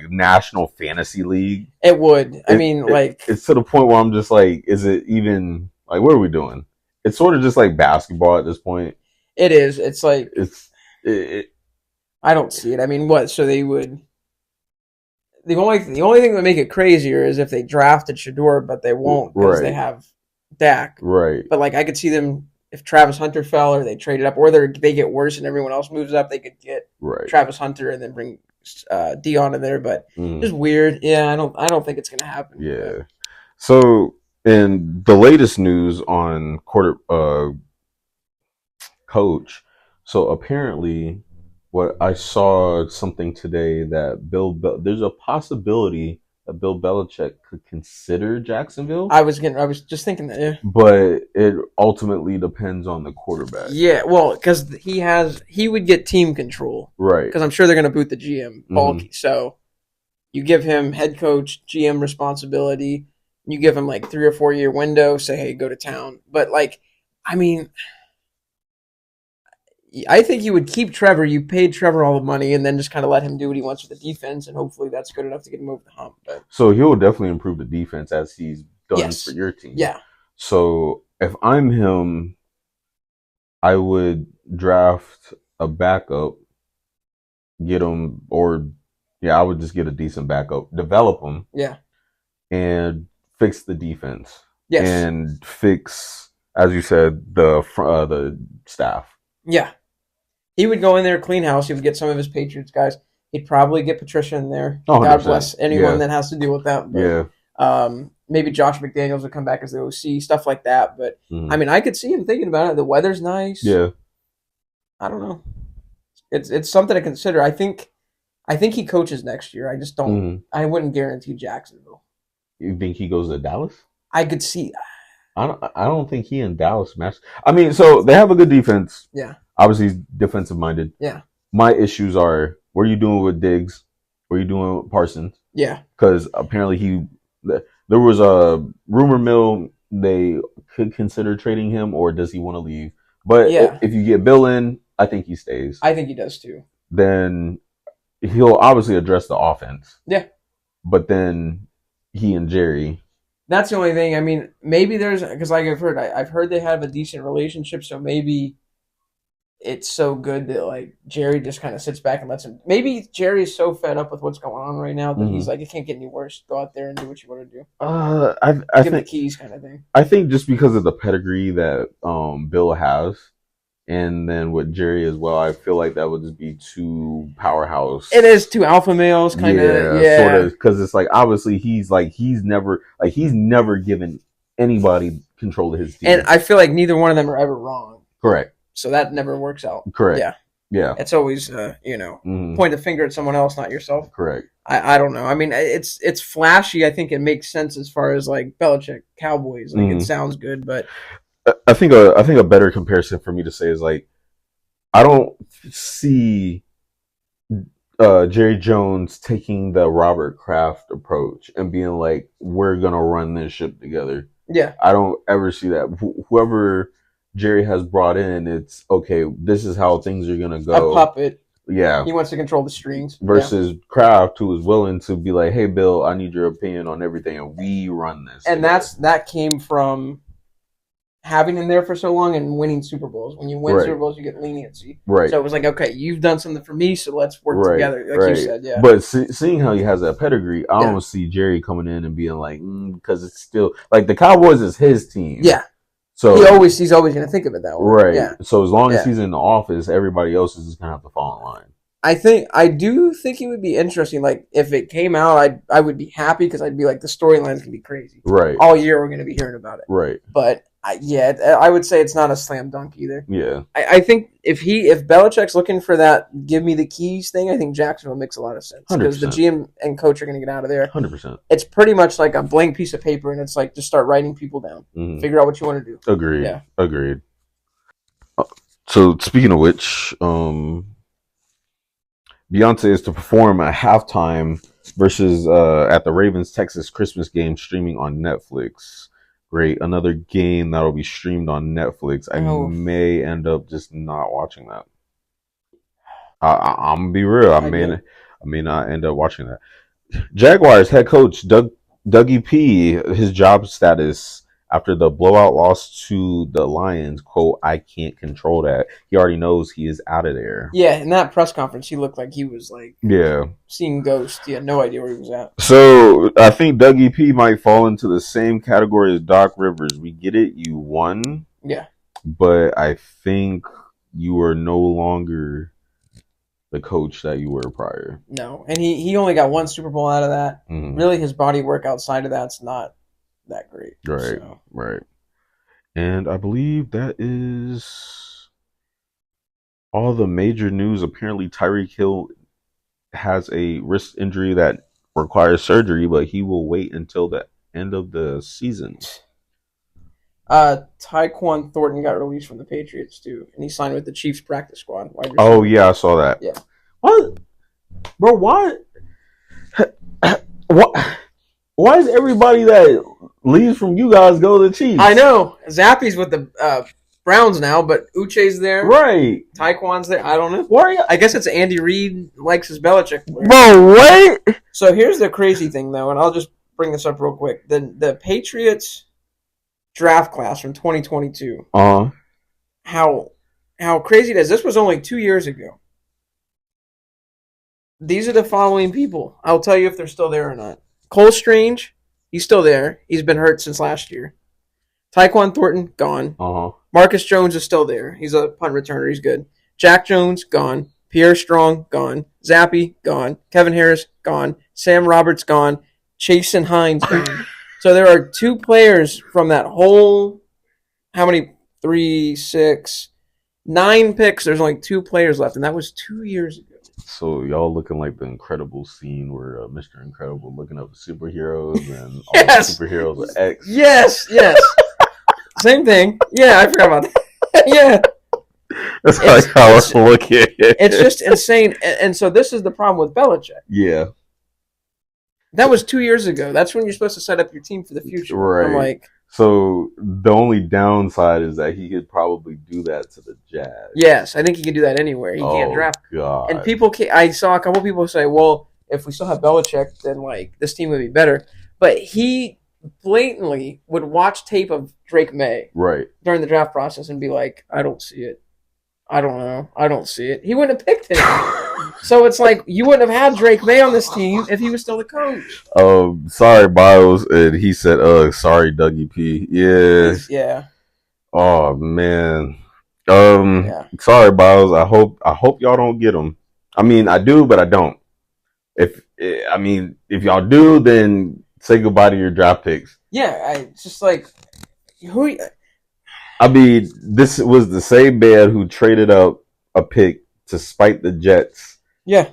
national fantasy league.
It would. It's
to the point where I'm just is it even what are we doing? It's sort of just like basketball at this point.
It is. It's I don't see it. I mean, what? So they would. The only thing that would make it crazier is if they drafted Shador, but they won't because they have Dak.
Right.
But I could see them if Travis Hunter fell or they traded up or they get worse and everyone else moves up, they could get Travis Hunter and then bring Deion in there. But it's weird. Yeah, I don't think it's gonna happen.
Yeah. So in the latest news on coach. So apparently, what I saw something today that there's a possibility that Bill Belichick could consider Jacksonville.
I was just thinking that, yeah.
But it ultimately depends on the quarterback.
Yeah, well, because he would get team control,
right?
Because I'm sure they're going to boot the GM bulky. So you give him head coach, GM responsibility. You give him 3 or 4 year window. Say, hey, go to town. But I think you would keep Trevor. You paid Trevor all the money, and then just kind of let him do what he wants with the defense, and hopefully that's good enough to get him over the hump. But
So he'll definitely improve the defense as he's done for
yes,
your team.
yeah,
So if I'm him, I would draft a backup, get him, or yeah, I would just get a decent backup, develop him,
yeah,
and fix the defense,
yes,
and fix, as you said, the staff.
yeah. He would go in there, clean house. He would get some of his Patriots guys. He'd probably get Patricia in there.
Oh,
God
100%.
bless anyone
Yeah.
that has to deal with that. But,
Yeah.
maybe Josh McDaniels would come back as the OC, stuff like that. But
Mhm.
I mean, I could see him thinking about it. The weather's nice.
Yeah.
I don't know. It's something to consider. I think he coaches next year. I just don't.
Mhm.
I wouldn't guarantee Jacksonville.
You think he goes to Dallas?
I could see.
I don't think he and Dallas match. I mean, so they have a good defense.
Yeah.
Obviously, he's defensive minded.
Yeah.
My issues are, what are you doing with Diggs? What are you doing with Parsons?
Yeah.
Because apparently there was a rumor mill they could consider trading him, or does he want to leave? But
Yeah.
if you get Bill in, I think he stays.
I think he does too.
Then he'll obviously address the offense.
Yeah.
But then he and Jerry.
That's the only thing. I mean, maybe there's, because like I've heard they have a decent relationship, so maybe it's so good that like Jerry just kind of sits back and lets him. Maybe Jerry's so fed up with what's going on right now that he's like, it can't get any worse. Go out there and do what you want to do.
I
Give
think
the keys, kind of thing.
I think just because of the pedigree that Bill has, and then with Jerry as well, I feel like that would just be too powerhouse.
It is two alpha males, kind of. Yeah,
sort of, because it's like obviously he's never given anybody control of his team,
and I feel like neither one of them are ever wrong.
Correct.
So that never works out.
Correct.
Yeah.
Yeah.
It's always point the finger at someone else, not yourself.
Correct.
I don't know. I mean, it's flashy. I think it makes sense as far as like Belichick Cowboys. Like it sounds good, but
I think a better comparison for me to say is like, I don't see Jerry Jones taking the Robert Kraft approach and being like, we're gonna run this ship together.
Yeah.
I don't ever see that. Whoever Jerry has brought in, it's okay, this is how things are gonna go.
A puppet.
Yeah.
He wants to control the strings.
Versus Kraft, who is willing to be like, hey Bill, I need your opinion on everything, and we run this.
And that came from having him there for so long and winning Super Bowls. When you win Super Bowls, you get leniency.
Right.
So it was like, okay, you've done something for me, so let's work together, like you said. Yeah.
But seeing how he has that pedigree, I don't see Jerry coming in and being like, because it's still like the Cowboys is his team.
Yeah.
So
he's always going to think of it that way.
Right.
Yeah.
So as long as he's in the office, everybody else is just going to have to fall in line.
I do think it would be interesting. Like if it came out, I would be happy because I'd be like, the storylines can be crazy.
Right.
All year we're going to be hearing about it.
Right.
But I would say it's not a slam dunk either.
Yeah.
I think if Belichick's looking for that give me the keys thing, I think Jacksonville makes a lot of sense. Because the GM and coach are going to get out of there.
100%.
It's pretty much like a blank piece of paper, and it's like just start writing people down. Mm-hmm. Figure out what you want to do.
Agreed.
Yeah.
Agreed. So speaking of which, Beyonce is to perform at halftime versus at the Ravens Texas Christmas game streaming on Netflix. Great, another game that'll be streamed on Netflix. I may end up just not watching that. I'm gonna be real. I may not end up watching that. Jaguars head coach Dougie P. His job status after the blowout loss to the Lions. Quote: I can't control that. He already knows he is out of there.
Yeah, in that press conference, he looked like he was like seeing ghosts. He had no idea where he was at.
So I think Dougie P might fall into the same category as Doc Rivers. We get it, you won.
Yeah,
but I think you are no longer the coach that you were prior.
No, and he only got one Super Bowl out of that.
Mm-hmm.
Really, his body work outside of that's not that great.
Right,
so.
Right. And I believe that is all the major news. Apparently, Tyreek Hill has a wrist injury that requires surgery, but he will wait until the end of the season.
Tyquan Thornton got released from the Patriots too, and he signed with the Chiefs practice squad.
Oh yeah, I saw that.
Yeah.
What, bro? Why? What? Why is everybody that leaves from you guys go to the Chiefs?
I know. Zappy's with the Browns now, but Uche's there.
Right.
Taekwon's there. I don't know.
Why are you?
I guess it's Andy Reid likes his Belichick player.
Bro, what?
So here's the crazy thing, though, and I'll just bring this up real quick. The Patriots draft class from 2022. How crazy it is. This was only 2 years ago. These are the following people. I'll tell you if they're still there or not. Cole Strange, he's still there. He's been hurt since last year. Tyquan Thornton, gone. Marcus Jones is still there. He's a punt returner. He's good. Jack Jones, gone. Pierre Strong, gone. Zappy, gone. Kevin Harris, gone. Sam Roberts, gone. Chasen Hines, gone. So there are 2 players from that whole, how many? 3, 6, 9 picks. There's only 2 players left, and that was 2 years ago.
So y'all looking like the Incredible scene where Mr. Incredible looking up superheroes and all
Yes!
the superheroes are X.
Yes. Same thing. Yeah, I forgot about that. Yeah.
That's like how I look at it.
It's just insane. And so this is the problem with Belichick.
Yeah.
That was 2 years ago. That's when you're supposed to set up your team for the future.
Right.
I'm like,
so the only downside is that he could probably do that to the Jazz.
yes, I think he can do that anywhere. He can't draft.
God.
And I saw a couple people say, well, if we still have Belichick, then like this team would be better. But he blatantly would watch tape of Drake May during the draft process and be like, I don't see it. I don't know. I don't see it. He wouldn't have picked him. So it's like you wouldn't have had Drake May on this team if he was still the coach.
Sorry, Biles. And he said, sorry, Dougie P. Yeah.
Yeah.
Oh man.
Yeah.
Sorry, Biles. I hope y'all don't get him. I mean, I do, but I don't. If y'all do, then say goodbye to your draft picks.
Yeah, it's just like who.
I mean, this was the same man who traded up a pick to spite the Jets.
Yeah.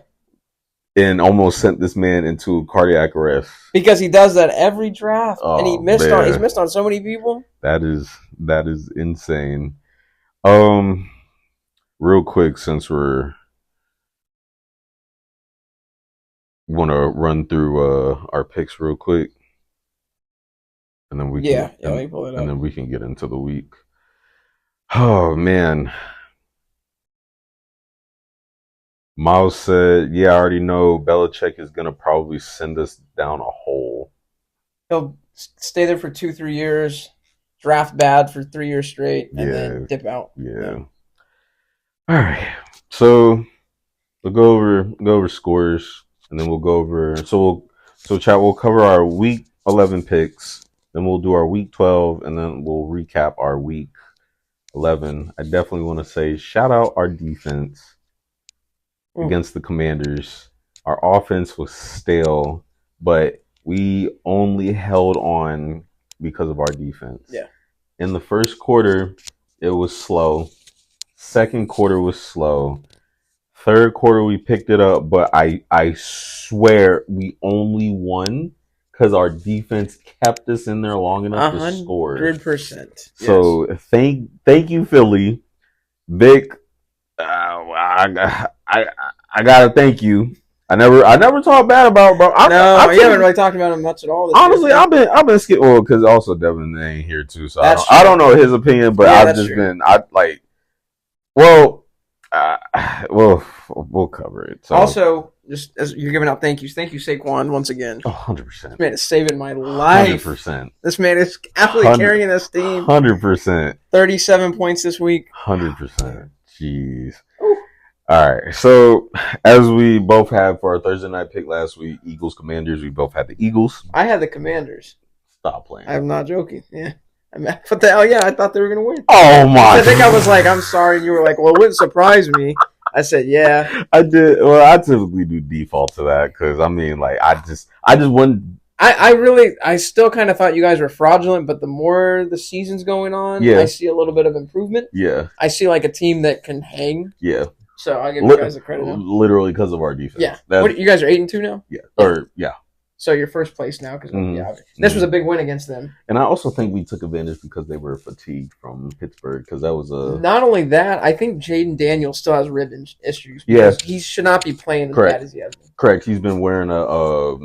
And almost sent this man into cardiac arrest.
Because he does that every draft. And he's missed on so many people.
That is insane. Real quick, since we're want to run through our picks real quick. And then we can
pull it up.
And then we can get into the week. Oh man. Miles said, I already know Belichick is going to probably send us down a hole.
He'll stay there for 2-3 years, draft bad for 3 years straight, and then dip out.
Yeah. All right. So we'll go over scores, and then we'll go over. So chat. We'll cover our week 11 picks, then we'll do our week 12, and then we'll recap our week 11. I definitely want to say shout out our defense. Against the Commanders. Our offense was stale, but we only held on because of our defense.
Yeah.
In the first quarter, it was slow. Second quarter was slow. Third quarter, we picked it up, but I swear we only won because our defense kept us in there long enough to score.
100%.
So thank you, Philly. Vic, I gotta thank you. I never talk bad about bro.
You haven't really talked about him much at all.
Honestly, I've been skipping. Well, because also Devin ain't here too, so I don't know his opinion. But I've just been we'll cover it. So.
Also, just as you're giving out thank you Saquon once again.
100%.
This man is saving my life.
100%.
This man is absolutely carrying this team.
100%.
37 points this week.
100%. Jeez. Ooh. All right. So as we both had for our Thursday night pick last week, Eagles Commanders. We both had the Eagles.
I had the Commanders.
Stop playing.
I'm not joking. Yeah. What the hell? Yeah, I thought they were gonna win.
Oh my!
I think I was like, I'm sorry, and you were like, well, it wouldn't surprise me. I said, yeah.
I did. Well, I typically do default to that because I mean, like, I just wouldn't.
I still kind of thought you guys were fraudulent, but the more the season's going on, I see a little bit of improvement.
Yeah.
I see like a team that can hang.
Yeah.
So I give you guys the credit.
Literally because of our defense.
Yeah. You guys are 8-2 now?
Yeah.
So you're first place now because this was a big win against them.
And I also think we took advantage because they were fatigued from Pittsburgh because that was a.
Not only that, I think Jaden Daniels still has rib issues.
Yes.
He should not be playing as bad as he has been.
Correct. He's been wearing a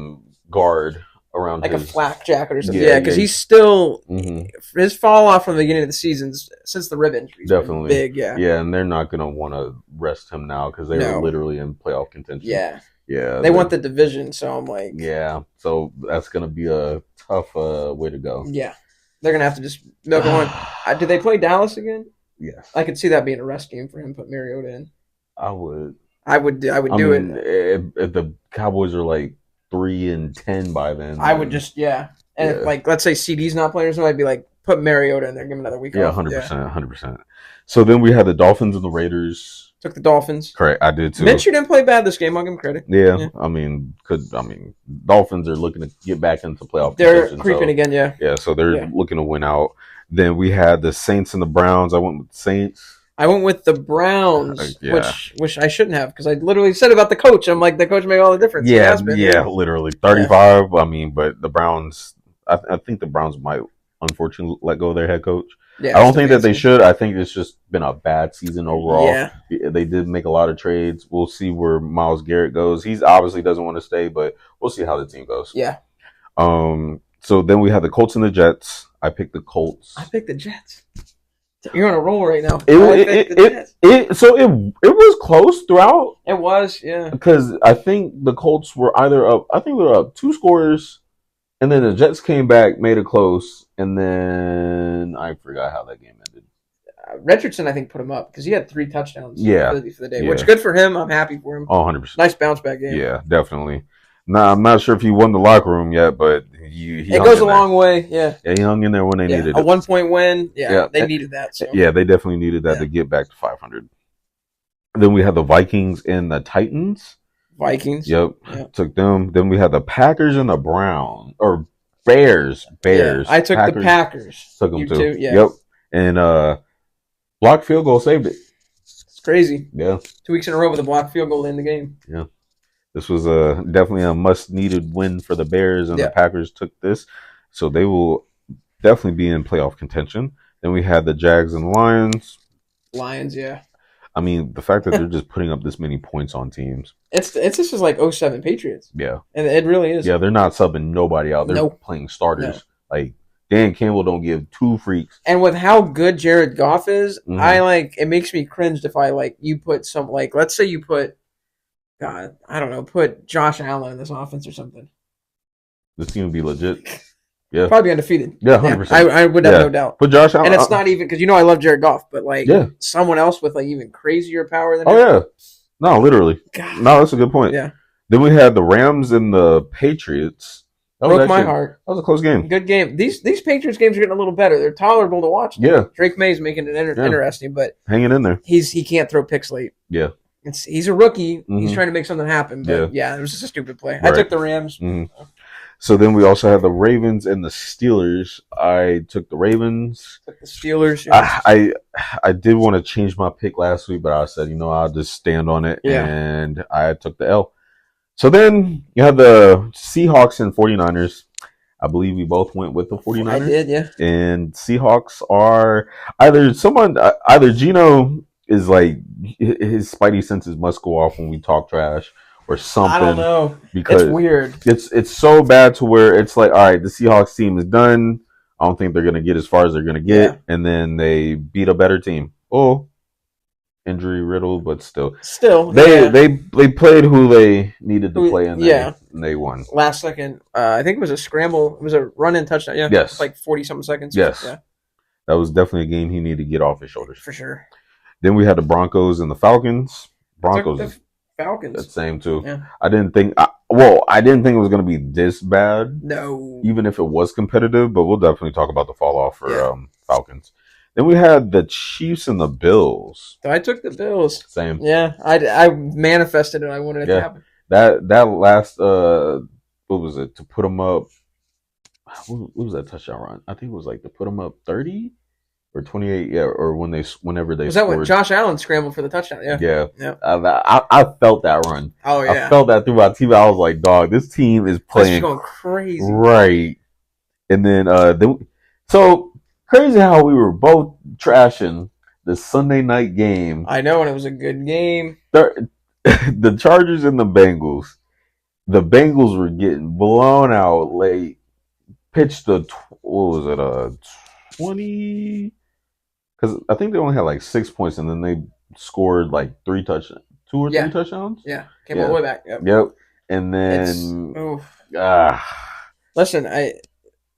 guard around
like a
his
flak jacket or something.
yeah
Yeah, because
yeah
he's still
hmm
his fall off from the beginning of the season since the rib injury's been
definitely
big. Yeah,
yeah, and they're not gonna want to rest him now because they were
no,
literally in playoff contention.
yeah,
Yeah,
they want the division, so I'm like,
yeah. So that's gonna be a tough way to go.
yeah, they're gonna have to just milk on. Did they play Dallas again?
Yes,
I could see that being a rest game for him. Put Mariota in.
I would.
I would
I
do
mean,
it.
if the Cowboys are like 3-10 by then,
I would just yeah. And if
yeah,
like let's say CD's not playing or something, I'd be like put Mariota in there, give him another week
yeah,
off.
100%, 100%. So then we had the Dolphins and the Raiders.
Took the Dolphins.
Correct, I did too.
Minshew didn't play bad this game. I'll give him credit.
Yeah, I mean, Dolphins are looking to get back into playoff
They're
contention.
creeping
So,
again. Yeah.
yeah, so they're looking to win out. Then we had the Saints and the Browns. I went with the Saints.
I went with the Browns,
Yeah.
which I shouldn't have because I literally said about the coach. I'm like the coach made all the difference. He
Yeah,
has been,
yeah, literally 35. I mean, but the Browns. I think the Browns might unfortunately let go of their head coach.
Yeah,
I don't think that they should. I think it's just been a bad season overall.
Yeah.
They did make a lot of trades. We'll see where Myles Garrett goes. He's obviously doesn't want to stay, but we'll see how the team goes.
Yeah.
So then we have the Colts and the Jets. I picked the Colts.
I picked the Jets. You're on a roll right now.
It was close throughout.
It was, yeah.
Because I think the Colts were either up. I think they were up 2 scores. And then the Jets came back, made it close, and then I forgot how that game ended.
Richardson, I think, put him up because he had 3 touchdowns for the day, which good for him. I'm happy for him.
Oh, 100%.
Nice bounce back game.
Yeah, definitely. Nah, I'm not sure if he won the locker room yet, but he
it goes a long way. Yeah.
Yeah, he hung in there when they needed it.
A 1-point win. Yeah, they needed that. So.
Yeah, they definitely needed that to get back to 500. Then we had the Vikings and the Titans.
Vikings.
Yep. Took them. Then we had the Packers and the Browns. Or Bears.
Yeah, I took the Packers.
Took them too.
Yeah.
Yep. And blocked field goal saved it.
It's crazy.
Yeah.
2 weeks in a row with a blocked field goal in the game.
Yeah. This was definitely a much-needed win for the Bears, and the Packers took this. So they will definitely be in playoff contention. Then we had the Jags and Lions.
Lions, yeah.
I mean, the fact that they're just putting up this many points on teams.
It's just like 07 Patriots.
Yeah.
And it really is.
Yeah, they're not subbing nobody out. They're playing starters. No. Like, Dan Campbell don't give 2 freaks.
And with how good Jared Goff is, it makes me cringe if you put some, let's say you put, God, I don't know, put Josh Allen in this offense or something.
This team would be legit. Yeah.
Probably undefeated.
Yeah, 100%.
I would have no doubt.
Put Josh Allen.
And it's not even, because I love Jared Goff, but someone else with even crazier power than him.
Yeah. No, literally.
God.
No, that's a good point.
Yeah.
Then we had the Rams and the Patriots.
That broke my heart.
That was a close game.
Good game. These Patriots games are getting a little better. They're tolerable to watch.
Yeah.
Drake May's making it interesting, but
hanging in there.
He can't throw picks late.
Yeah.
He's a rookie. He's trying to make something happen. But it was just a stupid play. Right. I took the Rams.
So then we also had the Ravens and the Steelers. I took the Ravens.
Took the Steelers.
Yes. I did want to change my pick last week, but I said, I'll just stand on it. Yeah. And I took the L. So then you have the Seahawks and 49ers. I believe we both went with the 49ers. I
did, yeah.
And Seahawks are either Gino is like, his spidey senses must go off when we talk trash or something. I
don't know.
Because
it's weird.
It's so bad to where it's like, all right, the Seahawks team is done. I don't think they're going to get as far as they're going to get. Yeah. And then they beat a better team. Oh, injury riddled, but still. They played who they needed to play, and they won.
Last second, I think it was a scramble. It was a run-in touchdown. Yeah,
yes,
like 40-something seconds.
Yes,
yeah.
That was definitely a game he needed to get off his shoulders
for sure.
Then we had the Broncos and the Falcons.
Falcons.
The same too.
Yeah.
I didn't think it was going to be this bad.
No,
even if it was competitive, but we'll definitely talk about the fall off for Falcons. Then we had the Chiefs and the Bills.
I took the Bills.
Same.
Yeah, I manifested it. I wanted it to happen.
That last what was it, to put them up? What was that touchdown run? I think it was like to put them up 30 or 28. Yeah, or whenever they
was
scored.
that when Josh Allen scrambled for the touchdown? Yeah.
I felt that run.
Oh yeah.
I felt that through my TV. I was like, dog, this team is playing
going crazy.
Right. And then so. Crazy how we were both trashing the Sunday night game.
I know, and it was a good game.
The Chargers and the Bengals. the Bengals were getting blown out late. Pitched what was it, 20? Because I think they only had like 6 points, and then they scored like three touchdowns, two or three
Yeah,
touchdowns.
yeah, came all the way back. Yep.
Yep. And
It's
then,
oof.
ah,
Listen,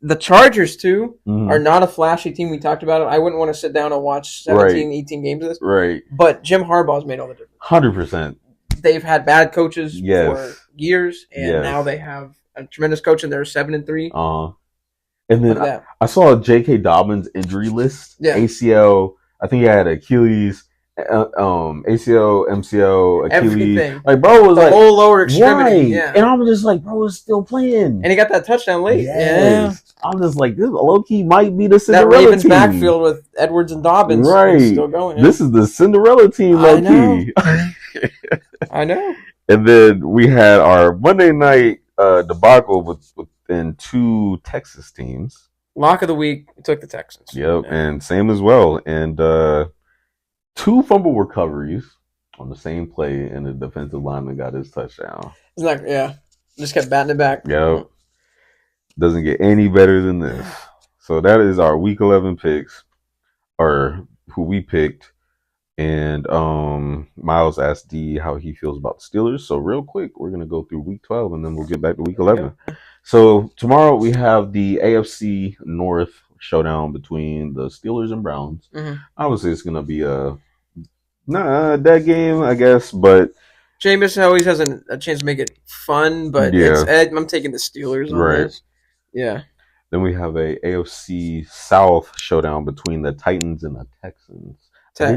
the Chargers too
mhm.
are not a flashy team. We talked about it. I wouldn't want to sit down and watch 17, 18 games of this.
Right.
But Jim Harbaugh's made all the difference.
100%.
They've had bad coaches
Yes.
for years, and now they have a tremendous coach, and they're 7-3.
And then I saw a J.K. Dobbins injury list.
Yeah.
ACL. I think he had Achilles, ACL, MCL, Achilles.
Everything.
Like, bro was
the whole lower extremity.
right.
Yeah.
And I'm just like, bro is still playing.
And he got that touchdown late.
Yes. Yeah. I'm just like, this low-key might be the
Cinderella
Cinderella
Ravens
team.
backfield with Edwards and Dobbins.
Right.
Still going. Yeah.
This is the Cinderella team, low-key.
I know.
And then we had our Monday night debacle within two Texas teams.
Lock of the week, we took the Texans.
Yep, yeah. And same as well. And two fumble recoveries on the same play, and the defensive lineman got his touchdown.
It's like, just kept batting it back.
Yep. Doesn't get any better than this. So that is our Week 11 picks, or who we picked. And Miles asked D how he feels about the Steelers. So real quick, we're going to go through Week 12, and then we'll get back to Week 11. Yeah. So tomorrow we have the AFC North showdown between the Steelers and Browns. Mm-hmm. Obviously, it's going to be a dead game, I guess, but
Jameis always has a chance to make it fun, but I'm taking the Steelers on this. Yeah.
Then we have a AFC South showdown between the Titans and the Texans. I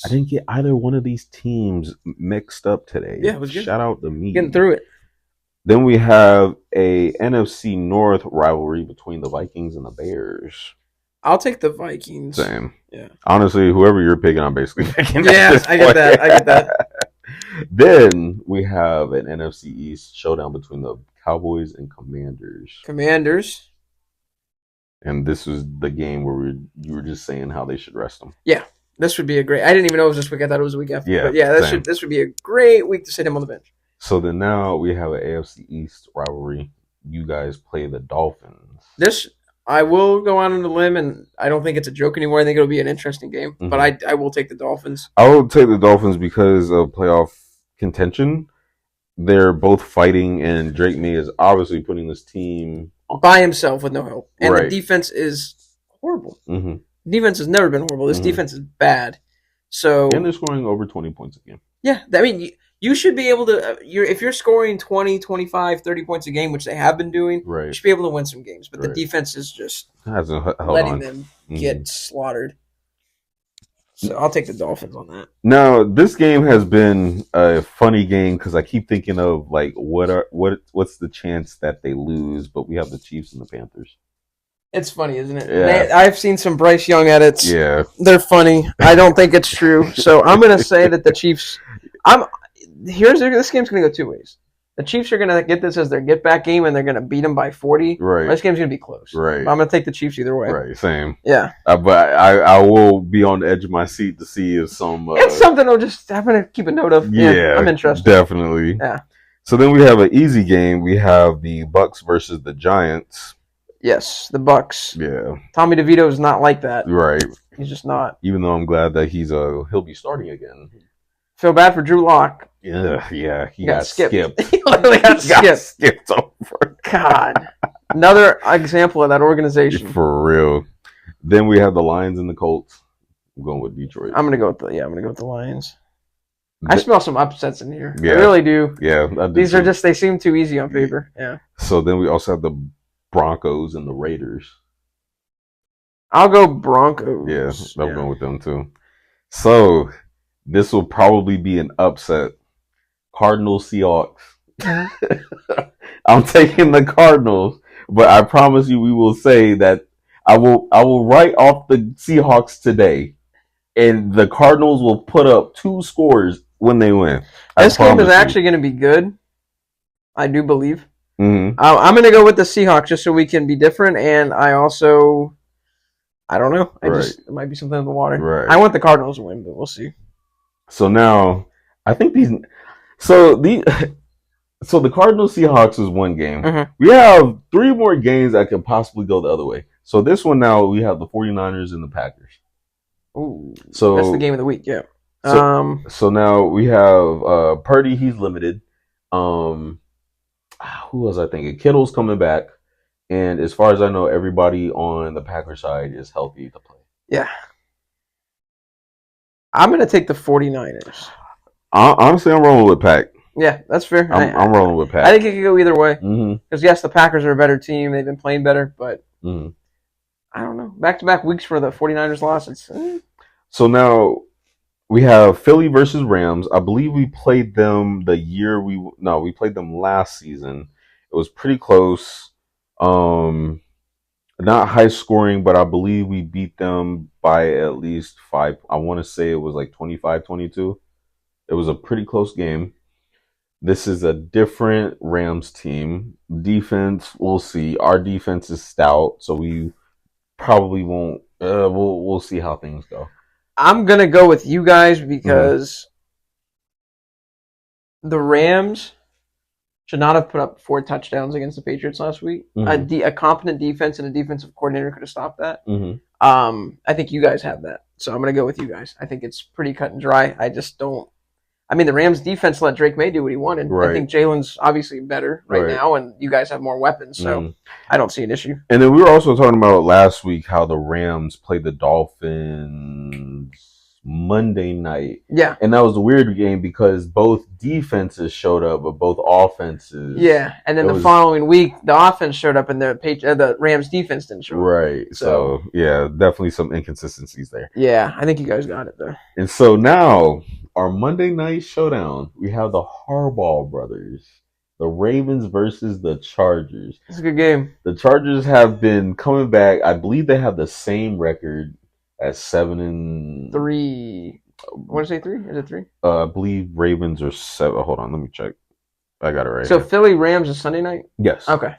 didn't get either one of these teams mixed up today.
Yeah, it was good.
Shout out to me.
Getting through it.
Then we have a NFC North rivalry between the Vikings and the Bears.
I'll take the Vikings.
Same.
Yeah.
Honestly, whoever you're picking, I'm basically picking.
Yeah, I get that.
Then we have an NFC East showdown between the Cowboys and Commanders. And this was the game where you were just saying how they should rest them.
Yeah. This would be a great. I didn't even know it was this week. I thought it was a week after.
Yeah,
but yeah. This would be a great week to sit him on the bench.
So then now we have an AFC East rivalry. You guys play the Dolphins.
This I will go out on a limb, and I don't think it's a joke anymore. I think it'll be an interesting game. Mm-hmm. But I will take the Dolphins.
I will take the Dolphins because of playoff contention. They're both fighting, and Drake May is obviously putting this team
by himself with no help, and the defense is horrible. Mm-hmm. Defense has never been horrible. This defense is bad. So
and they're scoring over 20 points a game.
Yeah, I mean, you should be able to. If you're scoring 20, 25, 30 points a game, which they have been doing, you should be able to win some games. But the defense is just letting them get slaughtered. So I'll take the Dolphins on that.
Now, this game has been a funny game because I keep thinking of like what's the chance that they lose, but we have the Chiefs and the Panthers.
It's funny, isn't it?
Yeah.
I've seen some Bryce Young edits.
Yeah.
They're funny. I don't think it's true. So I'm going to say that the Chiefs this game's going to go two ways. The Chiefs are going to get this as their get-back game, and they're going to beat them by 40.
Right.
This game's going to be close.
Right.
I'm going to take the Chiefs either way.
Right, same.
Yeah.
But I will be on the edge of my seat to see if some...
it's something I'm going to keep a note of. Yeah, I'm interested.
Definitely.
Yeah.
So then we have an easy game. We have the Bucks versus the Giants.
Yes, the Bucks.
Yeah.
Tommy DeVito is not like that.
Right.
He's just not.
Even though I'm glad that he'll be starting again.
Feel bad for Drew Lock.
Yeah, he got skipped.
He literally got skipped over. God. Another example of that organization.
For real. Then we have the Lions and the Colts. I'm going with Detroit.
I'm gonna go with the Lions. I smell some upsets in here.
Yeah.
I really do.
Yeah.
These are they seem too easy on paper. Yeah.
So then we also have the Broncos and the Raiders.
I'll go Broncos.
Yeah, I'm going with them too. So this will probably be an upset. Cardinals Seahawks. I'm taking the Cardinals, but I promise you we will say that I will write off the Seahawks today, and the Cardinals will put up 2 scores when they win.
This game is actually going to be good. I do believe.
Mm-hmm.
I'm going to go with the Seahawks just so we can be different, and I don't know. It might be something in the water.
Right.
I want the Cardinals to win, but we'll see.
So now, I think So the Cardinals Seahawks is one game.
Mm-hmm.
We have 3 more games that could possibly go the other way. So this one now we have the 49ers and the Packers.
Ooh, that's the
So
game of the week. Yeah.
so so now we have Purdy, he's limited. Um who was I thinking? Kittle's coming back. And as far as I know, everybody on the Packers side is healthy to play.
Yeah. I'm going to take the 49ers.
Honestly, I'm rolling with Pack.
Yeah, that's fair.
I'm rolling with Pack.
I think it could go either way. Because,
mm-hmm.
yes, the Packers are a better team. They've been playing better. But,
mm-hmm.
I don't know. Back-to-back weeks for the 49ers loss.
So now we have Philly versus Rams. I believe we played them we played them last season. It was pretty close. Not high scoring, but I believe we beat them by at least 5. I want to say it was like 25-22. It was a pretty close game. This is a different Rams team. Defense, we'll see. Our defense is stout, so we probably won't. We'll see how things go.
I'm gonna go with you guys because the Rams should not have put up 4 touchdowns against the Patriots last week. A competent defense and a defensive coordinator could have stopped that. I think you guys have that, so I'm gonna go with you guys. I think it's pretty cut and dry. I just don't. I mean, the Rams defense let Drake May do what he wanted.
Right.
I think Jalen's obviously better right now, and you guys have more weapons, so I don't see an issue.
And then we were also talking about last week how the Rams played the Dolphins Monday night.
Yeah.
And that was a weird game because both defenses showed up, but both offenses.
Yeah. And then the following week, the offense showed up and the Rams defense didn't show up.
Right. So, yeah, definitely some inconsistencies there.
Yeah. I think you guys got it, though.
And so now, our Monday night showdown, we have the Harbaugh brothers. The Ravens versus the Chargers.
It's a good game.
The Chargers have been coming back. I believe they have the same record at 7-3.
Want to say 3? Is it 3?
I believe Ravens are 7. Hold on, let me check. I got it right.
So here. Philly Rams is Sunday night?
Yes.
Okay.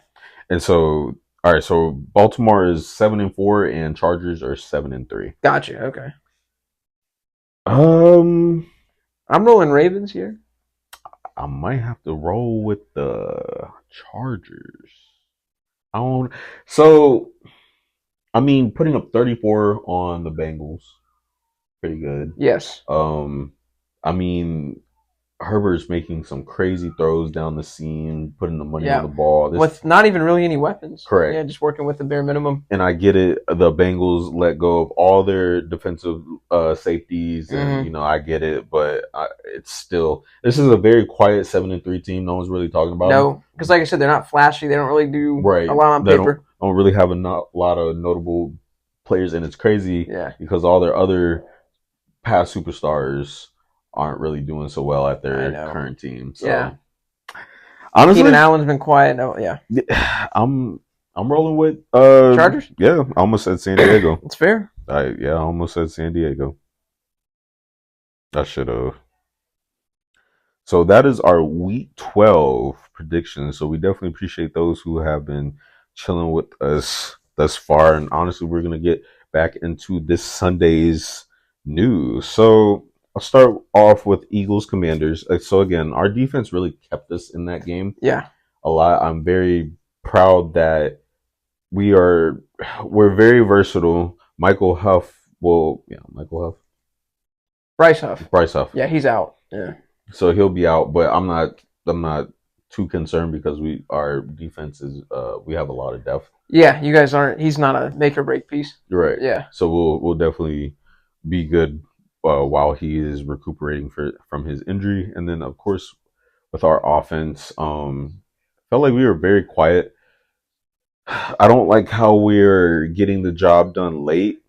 And so, all right. So Baltimore is 7-4, and Chargers are 7-3.
Gotcha. Okay.
I'm
rolling Ravens here.
I might have to roll with the Chargers. I mean, putting up 34 on the Bengals, pretty good.
Yes.
I mean, Herbert's making some crazy throws down the seam, putting the money on the ball.
With not even really any weapons.
Correct.
Yeah, just working with the bare minimum.
And I get it. The Bengals let go of all their defensive safeties, and I get it. But it's still, this is a very quiet 7-3 team. No one's really talking about.
No, because like I said, they're not flashy. They don't really do a lot on paper.
Don't really have a lot of notable players, and it's crazy because all their other past superstars aren't really doing so well at their current team. So honestly,
Keenan Allen's been quiet. No,
I'm rolling with
Chargers.
Yeah, I almost said San Diego.
It's fair.
I almost said San Diego. I should have. So that is our Week 12 predictions. So we definitely appreciate those who have been chilling with us thus far. And honestly, we're gonna get back into this Sunday's news. So I'll start off with Eagles Commanders. So again, our defense really kept us in that game.
Yeah.
A lot. I'm very proud that we're very versatile. Michael Huff. Bryce Huff.
Yeah, he's out. Yeah.
So he'll be out, but I'm not too concerned because our defense is we have a lot of depth.
Yeah, you guys aren't. He's not a make or break piece.
Right.
Yeah.
So we'll definitely be good while he is recuperating from his injury, and then of course with our offense, felt like we were very quiet. I don't like how we're getting the job done late.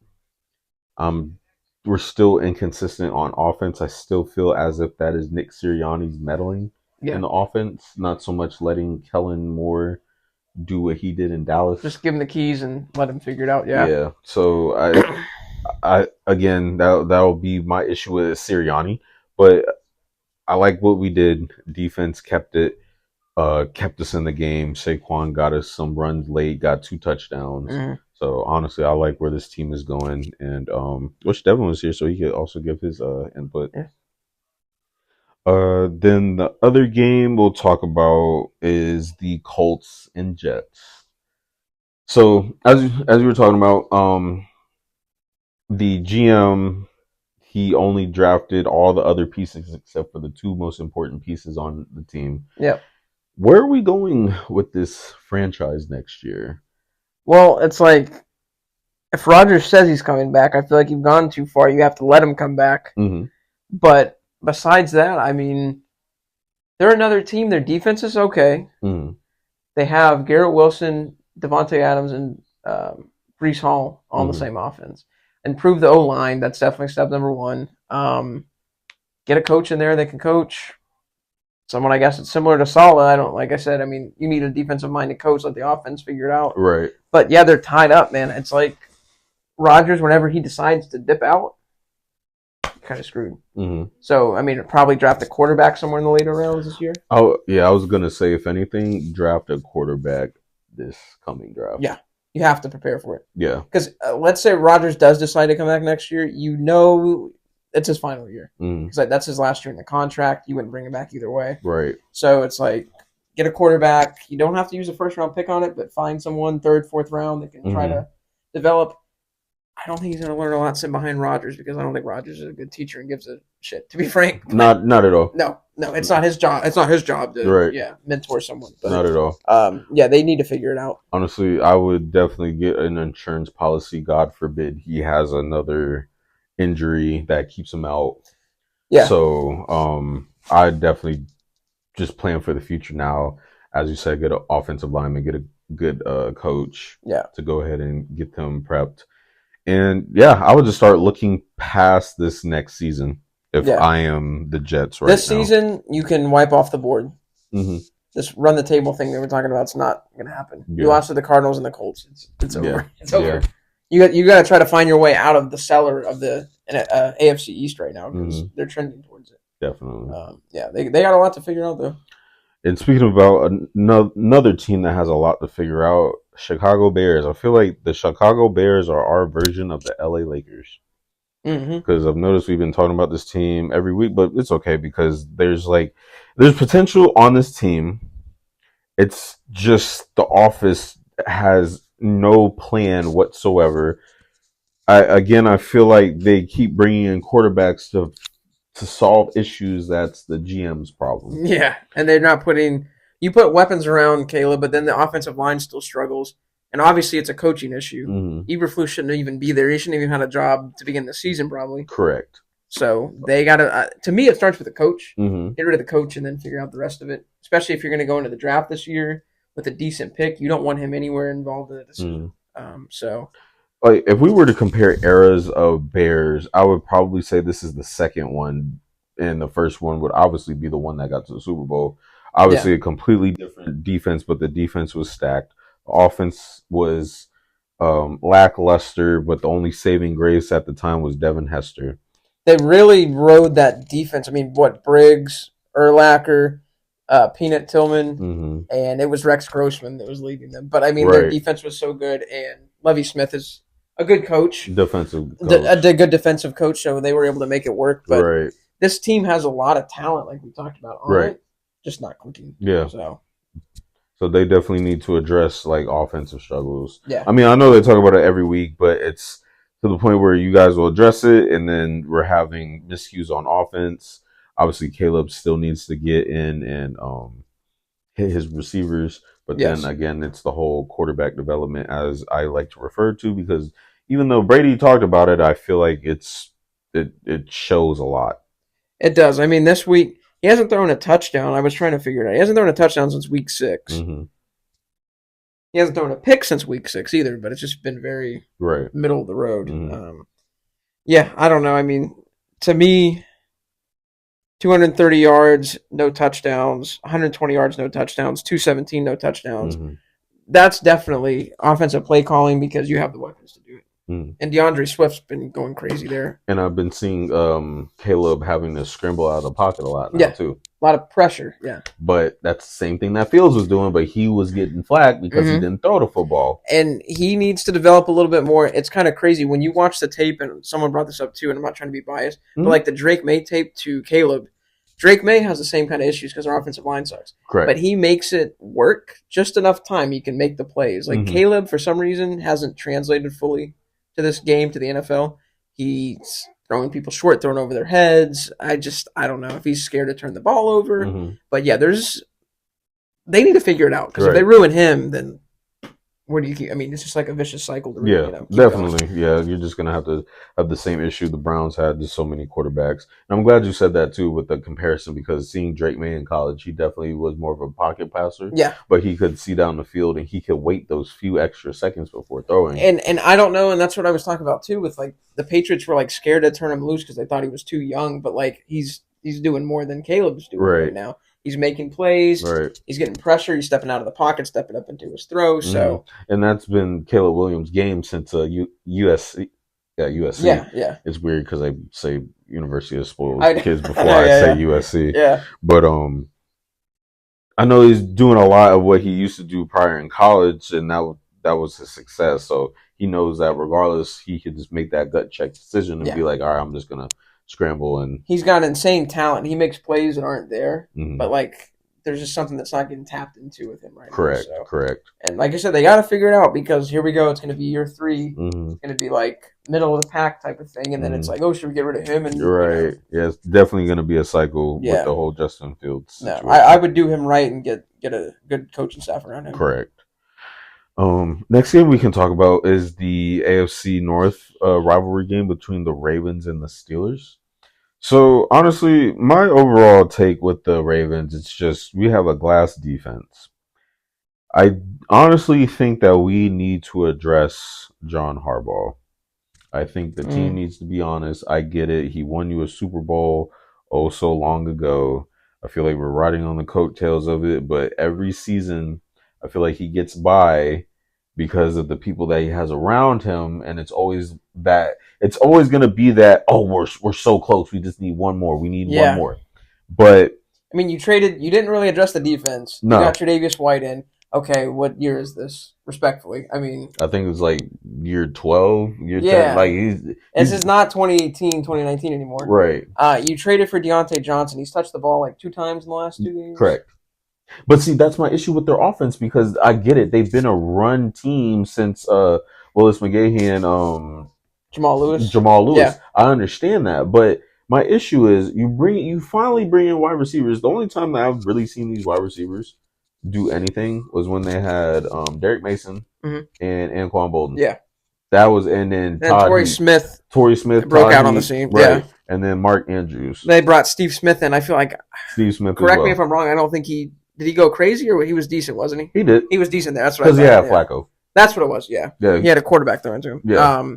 We're still inconsistent on offense. I still feel as if that is Nick Sirianni's meddling in the offense, not so much letting Kellen Moore do what he did in Dallas.
Just give him the keys and let him figure it out. Yeah.
Yeah. So I again, that'll be my issue with Sirianni, but I like what we did. Defense kept us in the game. Saquon got us some runs late, got 2 touchdowns. Mm-hmm. So honestly, I like where this team is going, and wish Devin was here so he could also give his input.
Yeah.
Then the other game we'll talk about is the Colts and Jets. So as you were talking about, the GM, he only drafted all the other pieces except for the two most important pieces on the team.
Yep.
Where are we going with this franchise next year?
Well, it's like if Rodgers says he's coming back, I feel like you've gone too far. You have to let him come back.
Mm-hmm.
But besides that, I mean, they're another team. Their defense is okay.
Mm-hmm.
They have Garrett Wilson, Devontae Adams, and Brees Hall on the same offense. Improve the O-line. That's definitely step number one. Get a coach in there that can coach. Someone, I guess, it's similar to Saleh. Like I said, I mean, you need a defensive-minded coach, let the offense figure it out.
Right.
But, yeah, they're tied up, man. It's like Rodgers, whenever he decides to dip out, kind of screwed.
Mm-hmm.
So, I mean, probably draft a quarterback somewhere in the later rounds this year.
Oh, yeah, I was going to say, if anything, draft a quarterback this coming draft.
Yeah, you have to prepare for it.
Yeah.
Because let's say Rodgers does decide to come back next year, you know it's his final year. Because that's his last year in the contract. You wouldn't bring him back either way.
Right.
So it's like, get a quarterback. You don't have to use a first-round pick on it, but find someone third, fourth round that can try to develop. I don't think he's going to learn a lot sitting behind Rodgers because I don't think Rodgers is a good teacher and gives a shit, to be frank.
Not at all.
No, it's not his job. It's not his job to mentor someone. But,
not at all.
They need to figure it out.
Honestly, I would definitely get an insurance policy. God forbid he has another injury that keeps him out.
Yeah.
So I definitely just plan for the future now. As you said, get an offensive lineman, get a good coach to go ahead and get them prepped. And I would just start looking past this next season if I am the Jets right now. This
season, you can wipe off the board. Mm-hmm. This run the table thing that we're talking about, it's not going to happen. Yeah. You lost to the Cardinals and the Colts. It's over. Yeah. It's over. Yeah. You got to try to find your way out of the cellar of the AFC East right now because they're trending towards it.
Definitely.
They got a lot to figure out, though.
And speaking about another team that has a lot to figure out, Chicago Bears. I feel like the Chicago Bears are our version of the LA Lakers. Because I've noticed we've been talking about this team every week, but it's okay because there's potential on this team. It's just the office has no plan whatsoever. I feel like they keep bringing in quarterbacks to solve issues. That's the GM's problem.
Yeah, and they're not putting. You put weapons around Caleb, but then the offensive line still struggles. And obviously, it's a coaching issue. Eberflus shouldn't even be there. He shouldn't even have a job to begin the season, probably.
Correct.
So they got to. To me, it starts with the coach. Get rid of the coach and then figure out the rest of it. Especially if you're going to go into the draft this year with a decent pick, you don't want him anywhere involved in the decision.
Like if we were to compare eras of Bears, I would probably say this is the second one, and the first one would obviously be the one that got to the Super Bowl. Obviously, a completely different defense, but the defense was stacked. The offense was lackluster, but the only saving grace at the time was Devin Hester.
They really rode that defense. I mean, Briggs, Urlacher, Peanut Tillman, and it was Rex Grossman that was leading them. But, I mean, their defense was so good, and Lovie Smith is a good coach.
Defensive coach.
A good defensive coach, so they were able to make it work. But this team has a lot of talent, like we talked about, on it. Just not clicking.
Yeah. So they definitely need to address like offensive struggles.
Yeah.
I mean, I know they talk about it every week, but it's to the point where you guys will address it, and then we're having miscues on offense. Obviously, Caleb still needs to get in and hit his receivers, but then again, it's the whole quarterback development, as I like to refer to, because even though Brady talked about it, I feel like it shows a lot.
It does. I mean, this week. He hasn't thrown a touchdown. I was trying to figure it out. He hasn't thrown a touchdown since week 6. He hasn't thrown a pick since week 6 either, but it's just been very middle of the road. I don't know. I mean, to me, 230 yards, no touchdowns, 120 yards, no touchdowns, 217, no touchdowns. That's definitely offensive play calling because you have the weapons to do it. And DeAndre Swift's been going crazy there.
And I've been seeing Caleb having to scramble out of the pocket a lot now, too.
A lot of pressure,
But that's the same thing that Fields was doing, but he was getting flack because he didn't throw the football.
And he needs to develop a little bit more. It's kind of crazy. When you watch the tape, and someone brought this up, too, and I'm not trying to be biased, but like the Drake May tape to Caleb, Drake May has the same kind of issues because our offensive line sucks.
Correct.
But he makes it work just enough time he can make the plays. Like Caleb, for some reason, hasn't translated fully to this game, to the NFL. He's throwing people short, throwing over their heads. I don't know if he's scared to turn the ball over. But yeah, they need to figure it out because if they ruin him, then where do you keep? I mean, it's just like a vicious cycle.
Definitely. Going. Yeah, you're just gonna have to have the same issue the Browns had. Just so many quarterbacks. And I'm glad you said that too with the comparison because seeing Drake May in college, he definitely was more of a pocket passer.
Yeah,
but he could see down the field and he could wait those few extra seconds before throwing.
And I don't know, and that's what I was talking about too. With like the Patriots were like scared to turn him loose because they thought he was too young, but like he's doing more than Caleb's doing right now. He's making plays. Right. He's getting pressure. He's stepping out of the pocket, stepping up into his throw. So,
and that's been Caleb Williams' game since USC. Yeah, USC.
Yeah.
It's weird because I say University of Spoiled Kids before I say USC.
Yeah.
But I know he's doing a lot of what he used to do prior in college, and that was his success. So he knows that regardless, he could just make that gut check decision and be like, all right, I'm just gonna scramble. And
he's got insane talent. He makes plays that aren't there, but like there's just something that's not getting tapped into with him right
now.
So.
Correct.
And like I said, they got to figure it out because here we go. It's going to be year 3. It's going to be like middle of the pack type of thing, and then it's like, oh, should we get rid of him? And
you're right. Yeah, it's definitely going to be a cycle with the whole Justin Fields situation.
No, I would do him right and get a good coaching staff around him.
Correct. Next game we can talk about is the AFC North rivalry game between the Ravens and the Steelers. So, honestly, my overall take with the Ravens, it's just we have a glass defense. I honestly think that we need to address John Harbaugh. I think the team needs to be honest. I get it. He won you a Super Bowl oh so long ago. I feel like we're riding on the coattails of it, but every season I feel like he gets by because of the people that he has around him, and it's always going to be that, oh, we're so close, we just need one more, we need one more. But
I mean, you didn't really address the defense. No. You got Tre'Davious White in. Okay, what year is this? Respectfully, I mean,
I think it was like year 12, year 10. Like
this is not 2018, 2019 anymore.
Right.
You traded for Deontay Johnson. He's touched the ball like 2 times in the last 2 games.
Correct. But see, that's my issue with their offense because I get it. They've been a run team since Willis McGahee and
Jamal Lewis.
Yeah. I understand that, but my issue is you finally bring in wide receivers. The only time that I've really seen these wide receivers do anything was when they had Derek Mason and Anquan Bolden.
Yeah.
That was, and then
Torrey Smith
broke
out on the scene.
Right. Yeah. And then Mark Andrews.
They brought Steve Smith in. I feel like
Steve Smith.
Correct me if I'm wrong. I don't think did he go crazy or he was decent, wasn't he?
He did.
He was decent there. That's what I thought.
Because he had Flacco.
That's what it was. Yeah. He had a quarterback thrown to him.
Yeah.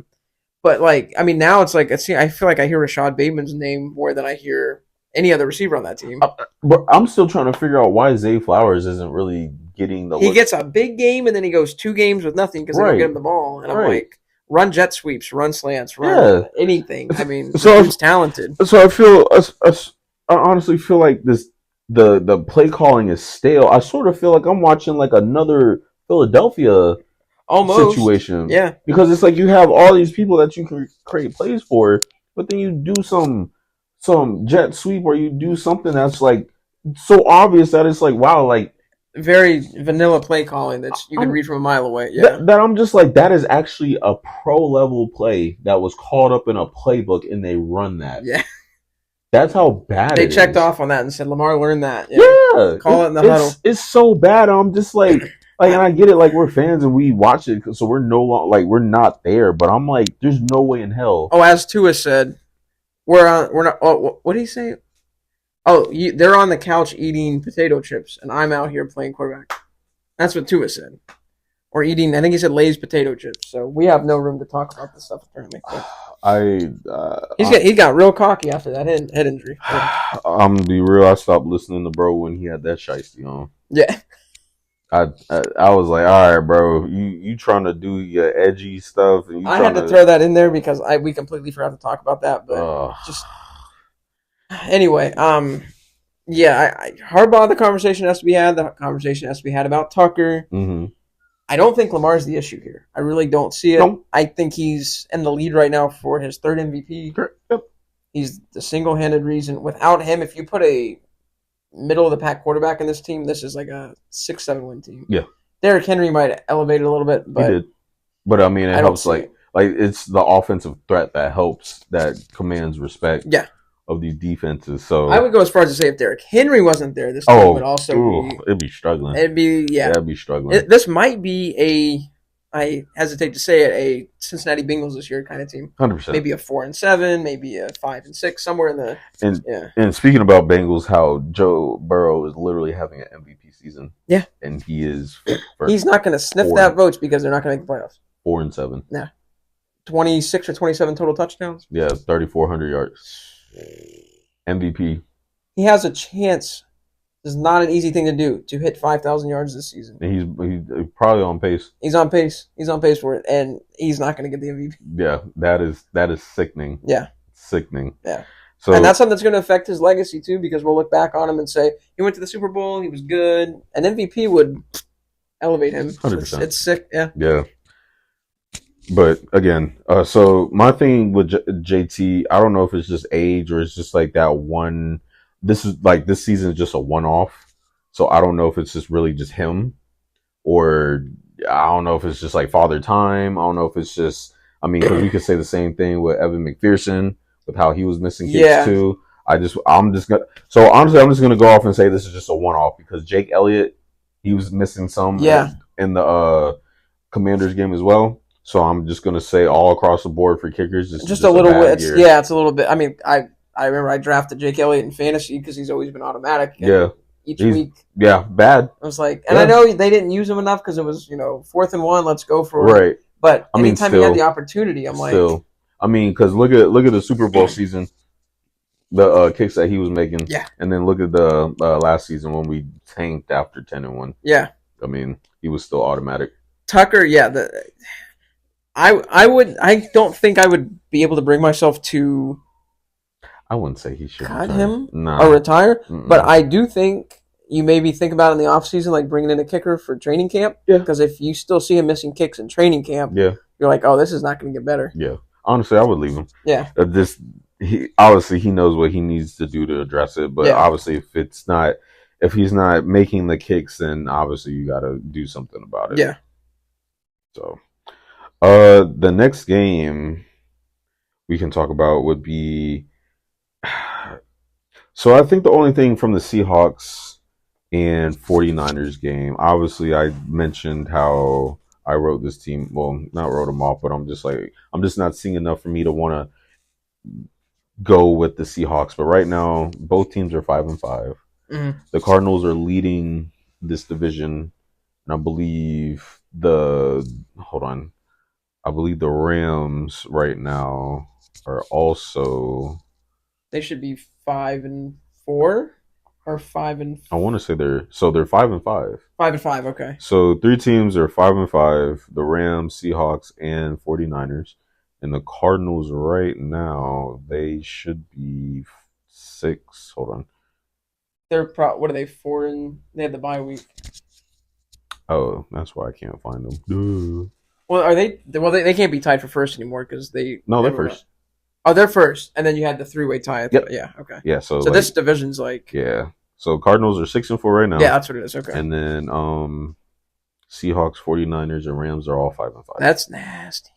But like, I mean, now it's like I feel like I hear Rashad Bateman's name more than I hear any other receiver on that team.
But I'm still trying to figure out why Zay Flowers isn't really getting the.
He gets a big game and then he goes 2 games with nothing because they don't get him the ball, and I'm like, run jet sweeps, run slants, run anything. I mean, so he's talented.
So I honestly feel like the play calling is stale. I sort of feel like I'm watching like another Philadelphia situation.
Yeah.
Because it's like you have all these people that you can create plays for, but then you do some jet sweep or you do something that's like so obvious that it's like, wow, like
very vanilla play calling that you can read from a mile away. Yeah.
That I'm just like, that is actually a pro level play that was called up in a playbook and they run that.
Yeah.
That's how bad
they checked off on that and said, Lamar learned that.
Yeah.
Call it in the huddle.
It's so bad. I'm just like, and I get it, like we're fans and we watch it, so we're no longer like we're not there. But I'm like, there's no way in hell.
Oh, as Tua said, we're not. Oh, what did he say? Oh, they're on the couch eating potato chips, and I'm out here playing quarterback. That's what Tua said. Or eating, I think he said Lay's potato chips. So we have no room to talk about this stuff apparently. He got real cocky after that head injury.
I'm gonna be real. I stopped listening to bro when he had that shiesty on.
Yeah.
I was like, all right, bro, you trying to do your edgy stuff, and
I had to throw that in there because we completely forgot to talk about that. But just anyway, Harbaugh. The conversation has to be had. The conversation has to be had about Tucker.
Mm-hmm.
I don't think Lamar's the issue here. I really don't see it.
Nope.
I think he's in the lead right now for his 3rd MVP.
Yep.
He's the single-handed reason. Without him, if you put a middle of the pack quarterback in this team, this is like a 6-7 win team.
Yeah,
Derrick Henry might elevate it a little bit,
he
but
did. But I mean, it
I don't
helps
see it.
like it's the offensive threat that helps that commands respect
Yeah,
of these defenses.
I
So
would go as far as to say if Derrick Henry wasn't there, this team would also be.
it'd be struggling.
It'd be
Yeah,
yeah.
it'd be struggling.
This might be a. I hesitate to say it, a Cincinnati Bengals this year kind of team.
100%.
Maybe a 4-7, maybe a 5-6, somewhere in the.
And
Yeah.
and speaking about Bengals, how Joe Burrow is literally having an MVP season.
Yeah.
And he is.
He's not going to sniff that votes because they're not going to make the playoffs.
4-7.
Yeah. 26 or 27 total touchdowns.
Yeah, 3,400 yards. MVP.
He has a chance. It's not an easy thing to do to hit 5,000 yards this season.
And he's probably on pace.
He's on pace. He's on pace for it, and he's not going to get the MVP.
Yeah, that is sickening.
Yeah,
sickening.
Yeah.
So,
and that's something that's going to affect his legacy too, because we'll look back on him and say he went to the Super Bowl, he was good. An MVP would elevate him.
100%.
It's sick. Yeah.
Yeah. But again, so my thing with JT, I don't know if it's just age or it's just like that one. This season is just a one-off. So I don't know if it's just really just him, or I don't know if it's just like father time. I don't know if it's just. I mean, because we could say the same thing with Evan McPherson with how he was missing kicks too. I'm just gonna. So honestly, I'm just gonna go off and say this is just a one-off because Jake Elliott, he was missing some in the Commanders game as well. So I'm just gonna say all across the board for kickers,
just a little bit. It's a little bit. I mean, I remember I drafted Jake Elliott in fantasy because he's always been automatic.
Yeah,
each week.
Yeah, bad.
I was like, and I know they didn't use him enough because it was 4th and 1. Let's go for
right.
But anytime he had the opportunity, I'm like,
I mean, because look at the Super Bowl season, the kicks that he was making, and then look at the last season when we tanked after 10-1.
Yeah,
I mean, he was still automatic.
Tucker, I don't think I would be able to bring myself to.
I wouldn't say he should
cut him or retire, but I do think you maybe think about it in the offseason, like bringing in a kicker for training camp.
Yeah,
because if you still see him missing kicks in training camp, you're like, oh, this is not going to get better.
Yeah, honestly, I would leave him.
Yeah,
he obviously he knows what he needs to do to address it, but obviously if he's not making the kicks, then obviously you got to do something about it.
Yeah.
So, the next game we can talk about would be. So I think the only thing from the Seahawks and 49ers game, obviously I mentioned how I wrote this team. Well, not wrote them off, but I'm just not seeing enough for me to want to go with the Seahawks. But right now, both teams are 5-5.
Mm-hmm.
The Cardinals are leading this division, and I believe the Rams right now are also.
They should be 5-4 or 5.
I want to say they're 5-5.
5-5, okay.
So 3 teams are 5-5: the Rams, Seahawks, and 49ers. And the Cardinals right now, they should be 6. Hold on.
They're what are they 4 and they had the bye week.
Oh, that's why I can't find them. Duh.
Well, are they? Well, they can't be tied for first anymore because they're
first.
Oh, they're first, and then you had the 3-way tie.
Yep.
Yeah. Okay.
Yeah. So
this division's like.
Yeah. So Cardinals are 6-4 right now.
Yeah, that's what it is. Okay.
And then Seahawks, 49ers, and Rams are all 5-5.
That's nasty.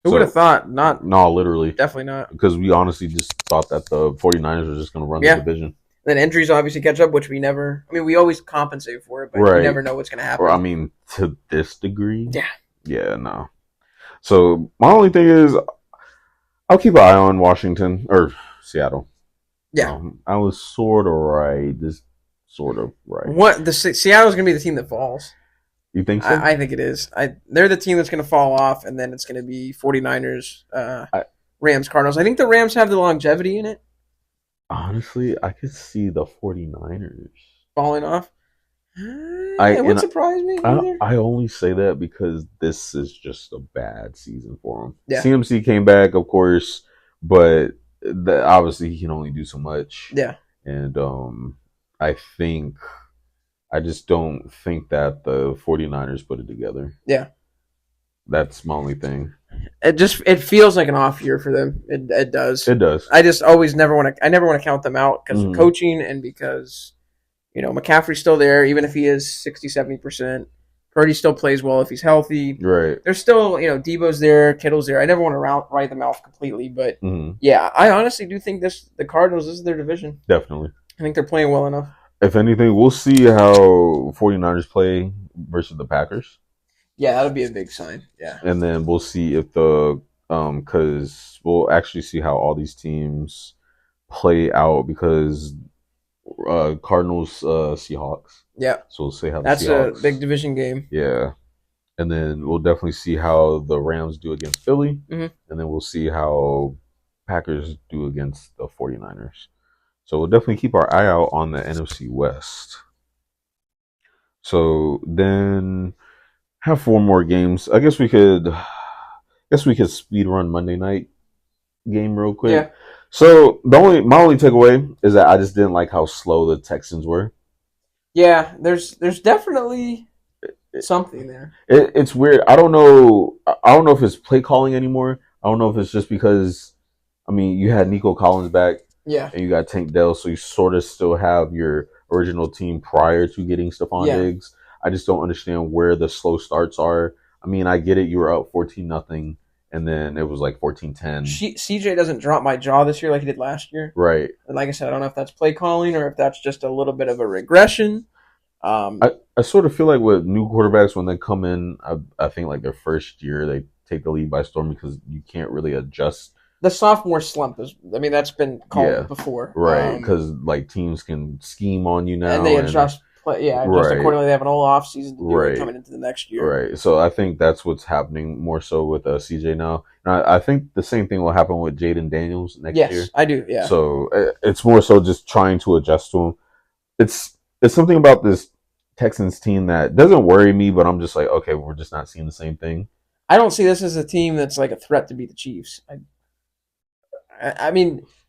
Who would have thought? Not.
No, literally.
Definitely not.
Because we honestly just thought that the 49ers were just going to run the division.
Then injuries obviously catch up, which we never. I mean, we always compensate for it, but we never know what's going to happen.
Or I mean, to this degree.
Yeah.
Yeah. No. So my only thing is, I'll keep an eye on Washington or Seattle.
Yeah.
I was sort of right. Just sort of right.
What Seattle's going to be the team that falls.
You think so?
I think it is. They're the team that's going to fall off, and then it's going to be 49ers, Rams, Cardinals. I think the Rams have the longevity in it.
Honestly, I could see the 49ers
falling off. It wouldn't surprise me.
I only say that because this is just a bad season for them.
Yeah.
CMC came back, of course, but obviously he can only do so much.
Yeah.
And I just don't think that the 49ers put it together.
Yeah.
That's my only thing.
It feels like an off year for them. It does.
It does.
I just always never want to count them out because of
Mhm.
coaching and because McCaffrey's still there even if he is 60-70%. Purdy still plays well if he's healthy.
Right.
There's still Debo's there, Kittle's there. I never want to write them off completely, but
Mhm.
yeah, I honestly do think the Cardinals, this is their division.
Definitely.
I think they're playing well enough.
If anything, we'll see how 49ers play versus the Packers.
Yeah, that'll be a big sign. Yeah.
And then we'll see if because we'll actually see how all these teams play out because Cardinals Seahawks.
Yeah.
So we'll see how
that's
the Seahawks.
A big division game.
Yeah. And then we'll definitely see how the Rams do against Philly.
Mhm.
And then we'll see how Packers do against the 49ers. So we'll definitely keep our eye out on the NFC West. So then have 4 more games. I guess we could speed run Monday night game real quick.
Yeah.
So my only takeaway is that I just didn't like how slow the Texans were.
Yeah, there's definitely something there.
It's weird. I don't know if it's play calling anymore. I don't know if it's just because you had Nico Collins back.
Yeah.
And you got Tank Dell, so you sort of still have your original team prior to getting Stephon Diggs. I just don't understand where the slow starts are. I get it. You were up 14-0, and then it was like 14-10.
CJ doesn't drop my jaw this year like he did last year.
Right.
And like I said, I don't know if that's play calling or if that's just a little bit of a regression.
I sort of feel like with new quarterbacks, when they come in, I think like their first year, they take the lead by storm because you can't really adjust.
The sophomore slump that's been called before.
Right, because like teams can scheme on you now.
And they adjust accordingly. They have an whole off season to do it coming into the next year.
Right, so I think that's what's happening more so with CJ now. And I think the same thing will happen with Jaden Daniels next year.
Yes, I do, yeah.
So it's more so just trying to adjust to him. It's something about this Texans team that doesn't worry me, but I'm just like, okay, we're just not seeing the same thing.
I don't see this as a team that's like a threat to beat the Chiefs.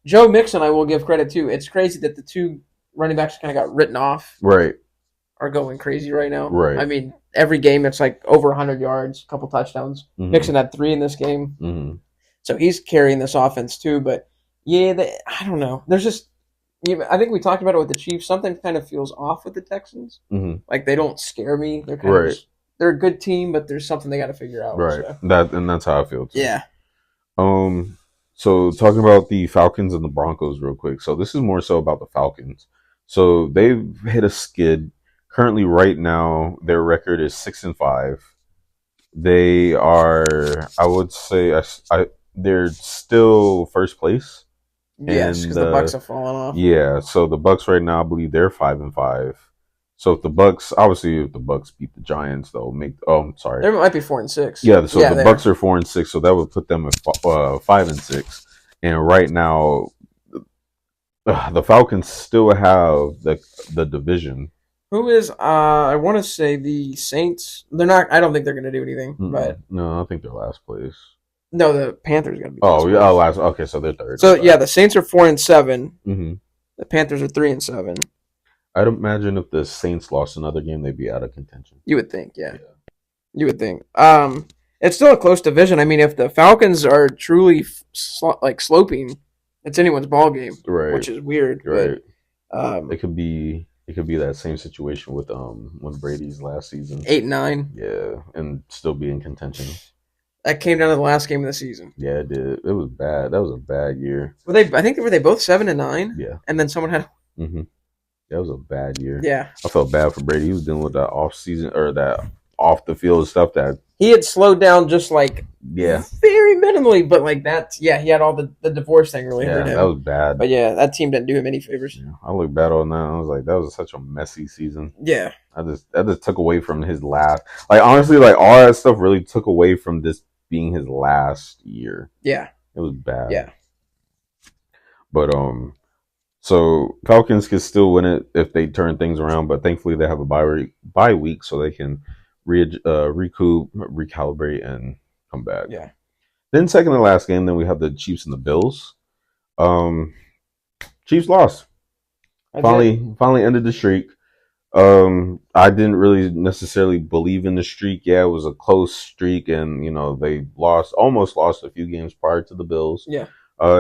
Joe Mixon, I will give credit to. It's crazy that the two running backs kind of got written off.
Right.
Are going crazy right now.
Right.
Every game it's like over 100 yards, a couple touchdowns.
Mm-hmm.
Mixon had 3 in this game.
Mm-hmm.
So he's carrying this offense too. But yeah, I don't know. There's just, I think we talked about it with the Chiefs. Something kind of feels off with the Texans.
Mm-hmm.
Like they don't scare me. They're kind of they're a good team, but there's something they got to figure out.
Right.
So.
That's how I feel too.
Yeah.
So talking about the Falcons and the Broncos real quick. So this is more so about the Falcons. So they've hit a skid. Currently, right now, their record is 6-5. They are, I would say, they're still first place.
Yes, because the Bucks have fallen off.
Yeah, so the Bucks right now, I believe they're 5-5. So if the Bucks beat the Giants, they'll make. Oh, I'm sorry.
They might be 4-6.
Yeah, so the Bucks are 4-6, so that would put them at 5-6. And right now, the Falcons still have the division.
Who is? I want to say the Saints. They're not. I don't think they're going to do anything. But
no, I think they're last place.
No, the Panthers are going to be.
Last. Okay, so they're third.
So yeah, the Saints are 4-7.
Mm-hmm.
The Panthers are 3-7.
I'd imagine if the Saints lost another game, they'd be out of contention.
You would think, yeah. You would think. It's still a close division. If the Falcons are truly sloping, it's anyone's ball game,
right?
Which is weird,
right?
But,
it could be that same situation with Brady's last season,
8-9,
yeah, and still be in contention.
That came down to the last game of the season.
Yeah, it did. It was bad. That was a bad year.
Were they both 7-9?
Yeah,
and then someone had.
Mm-hmm. That was a bad year.
Yeah,
I felt bad for Brady. He was dealing with that off season or that off the field stuff that
he had slowed down just very minimally, but he had all the divorce thing really hurt him.
That was bad.
But yeah, that team didn't do him any favors.
Yeah, I look bad on that. I was like, that was such a messy season.
Yeah,
that just took away from his last. Like honestly, like all that stuff really took away from this being his last year.
Yeah,
it was bad.
Yeah,
but so Falcons can still win it if they turn things around, but thankfully they have a bye week so they can recoup, recalibrate, and come back.
Yeah.
Then second to last game, then we have the Chiefs and the Bills. Chiefs lost. Finally ended the streak. I didn't really necessarily believe in the streak. Yeah, it was a close streak, and they almost lost a few games prior to the Bills.
Yeah.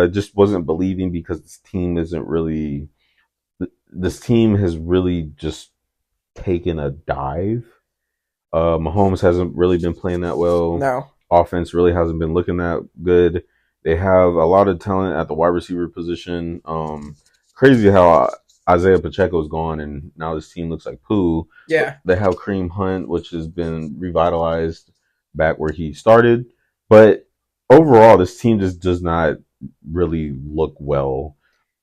Just wasn't believing because this team isn't really. This team has really just taken a dive. Mahomes hasn't really been playing that well.
No.
Offense really hasn't been looking that good. They have a lot of talent at the wide receiver position. Crazy how Isaiah Pacheco's gone and now this team looks like poo.
Yeah.
They have Kareem Hunt, which has been revitalized back where he started. But overall, this team just does not really look well.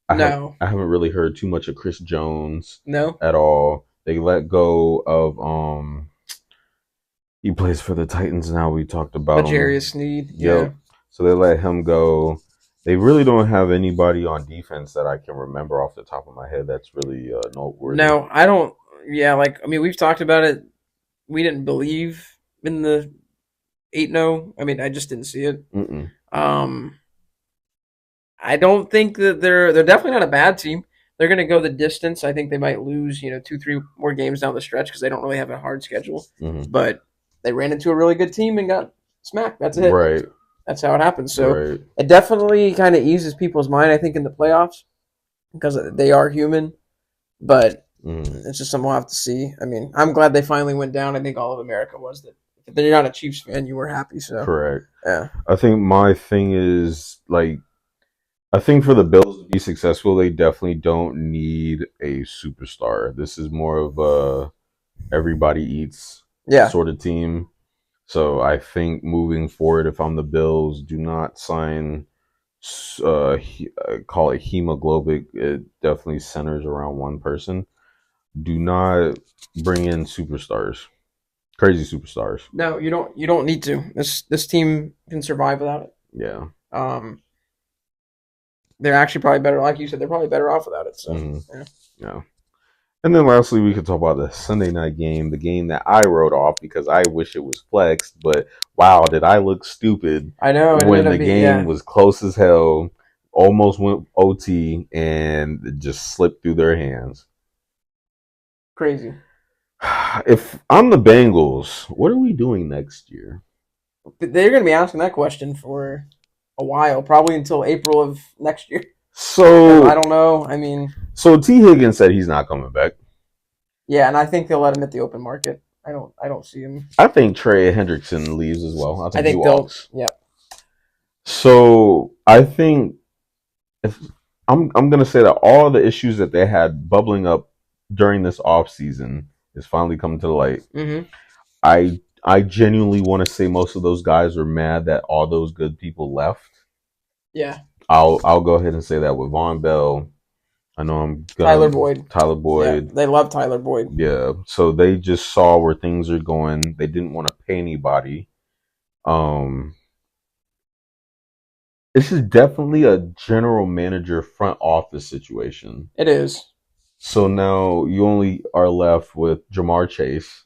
No.
I haven't really heard too much of Chris Jones
No.
at all. They let go of he plays for the Titans now. We talked about him.
L'Jarius Sneed.
Yep.
Yeah.
So they let him go. They really don't have anybody on defense that I can remember off the top of my head that's really noteworthy.
No, I don't. Yeah, we've talked about it. We didn't believe in the 8-0. I mean, I just didn't see it.
Mm-mm.
I don't think that they're definitely not a bad team. They're going to go the distance. I think they might lose, 2-3 more games down the stretch because they don't really have a hard schedule.
Mm-hmm.
But they ran into a really good team and got smacked. That's it.
Right.
That's how it happens. So
right.
It definitely kind of eases people's mind, I think, in the playoffs because they are human. But it's just something we'll have to see. I mean, I'm glad they finally went down. I think all of America was that. If you're not a Chiefs fan, you were happy. So
correct.
Yeah.
I think my thing is I think for the Bills to be successful, they definitely don't need a superstar. This is more of a everybody eats sort of team. So I think moving forward, if I'm the Bills, do not sign, call it hemoglobin. It definitely centers around one person. Do not bring in superstars, crazy superstars.
No, you don't. You don't need to. This team can survive without it.
Yeah.
They're actually probably better. Like you said, they're probably better off without it. So
yeah. And then lastly, we could talk about the Sunday night game, the game that I wrote off because I wish it was flexed. But wow, did I look stupid?
I know
when the game was close as hell, almost went OT, and it just slipped through their hands.
Crazy.
If I'm the Bengals, what are we doing next year?
They're going to be asking that question for a while, probably until April of next year.
So
I don't know. I mean,
so T. Higgins said he's not coming back.
Yeah, and I think they'll let him at the open market. I don't see him.
I think Trey Hendrickson leaves as well. I think he walks.
Yep.
So I think if I'm gonna say that all the issues that they had bubbling up during this off season is finally coming to the light.
Mm-hmm.
I genuinely want to say most of those guys are mad that all those good people left.
Yeah.
I'll go ahead and say that with Von Bell. I know I'm gonna,
Tyler Boyd.
Yeah,
they love Tyler Boyd.
Yeah. So they just saw where things are going. They didn't want to pay anybody. This is definitely a general manager front office situation.
It is.
So now you only are left with Jamar Chase.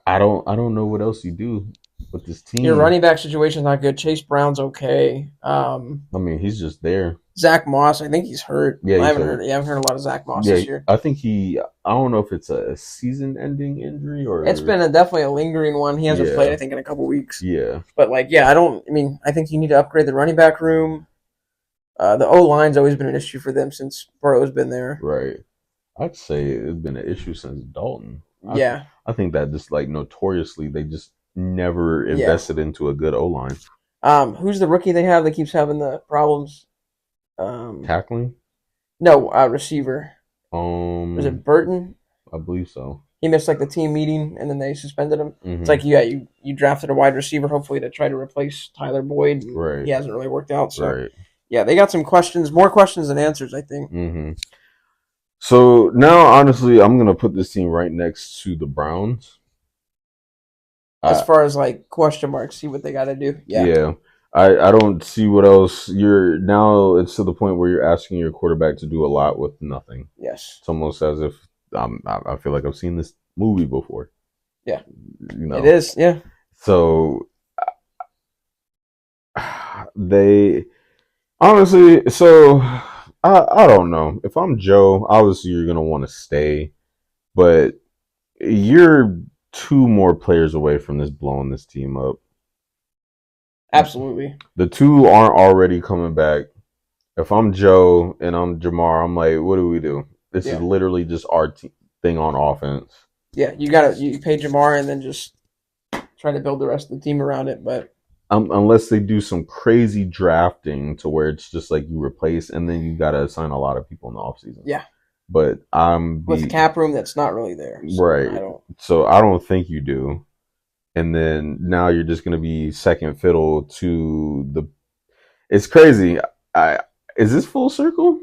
I don't know what else you do with this team.
Your running back situation's not good. Chase Brown's okay.
I mean, he's just there.
Zach Moss, I think he's hurt.
Yeah,
I haven't heard a lot of Zach Moss this year.
I think I don't know if it's a season-ending injury or
it's been definitely a lingering one. He hasn't played, I think, in a couple weeks.
Yeah,
but I think you need to upgrade the running back room. The O-line's always been an issue for them since Burrow's been there.
Right. I'd say it's been an issue since Dalton.
Yeah.
I think that just notoriously they just never invested into a good O-line.
Who's the rookie they have that keeps having the problems?
Tackling?
No, receiver. Was it Burton?
I believe so.
He missed the team meeting and then they suspended him.
Mm-hmm.
It's you drafted a wide receiver hopefully to try to replace Tyler Boyd.
Right.
He hasn't really worked out. So
right.
Yeah, they got some questions, more questions than answers, I think.
Mm-hmm. So now, honestly, I'm gonna put this team right next to the Browns.
As far as question marks, see what they got to do. Yeah.
Yeah. I don't see what else it's to the point where you're asking your quarterback to do a lot with nothing.
Yes.
It's almost as if I feel like I've seen this movie before.
Yeah. It is. Yeah.
So they honestly, I don't know. If I'm Joe, obviously you're gonna want to stay, but you're two more players away from this blowing this team up.
Absolutely.
The two aren't already coming back. If I'm Joe and I'm Jamar, I'm like, what do we do? This is
Yeah.
literally just our thing on offense.
Yeah, you pay Jamar and then just try to build the rest of the team around it. But
Unless they do some crazy drafting to where it's just like you replace and then you got to assign a lot of people in the offseason.
yeah,
But
with the cap room that's not really there. So
right. So I don't think you do. And then now you're just going to be second fiddle to the. It's crazy. Is this full circle?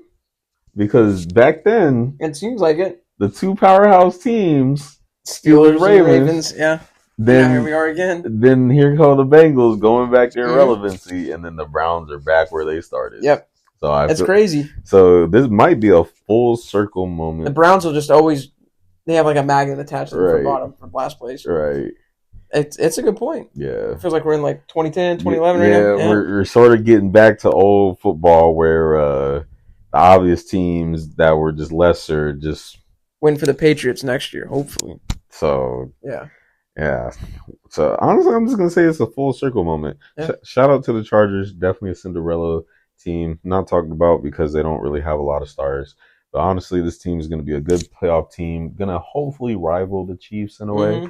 Because back then,
it seems like it.
the two powerhouse teams,
Steelers, Ravens, yeah.
Then
now here we are again.
Then here come the Bengals going back to
Mm-hmm.
relevancy, and then the Browns are back where they started.
Yep.
So
That's crazy.
So this might be a full circle moment.
The Browns will just always they have like a magnet attached to them for bottom for last place.
Right.
It's a good point.
Yeah.
It feels like we're in like 2010, 2011
right
now.
Yeah, we're sort of getting back to old football where the obvious teams that were just lesser just
win for the Patriots next year, hopefully.
So
yeah.
So honestly, I'm just gonna say it's a full circle moment.
Yeah.
Shout out to the Chargers, definitely a Cinderella team. Not talked about because they don't really have a lot of stars. But honestly, this team is going to be a good playoff team. Going to hopefully rival the Chiefs in a way.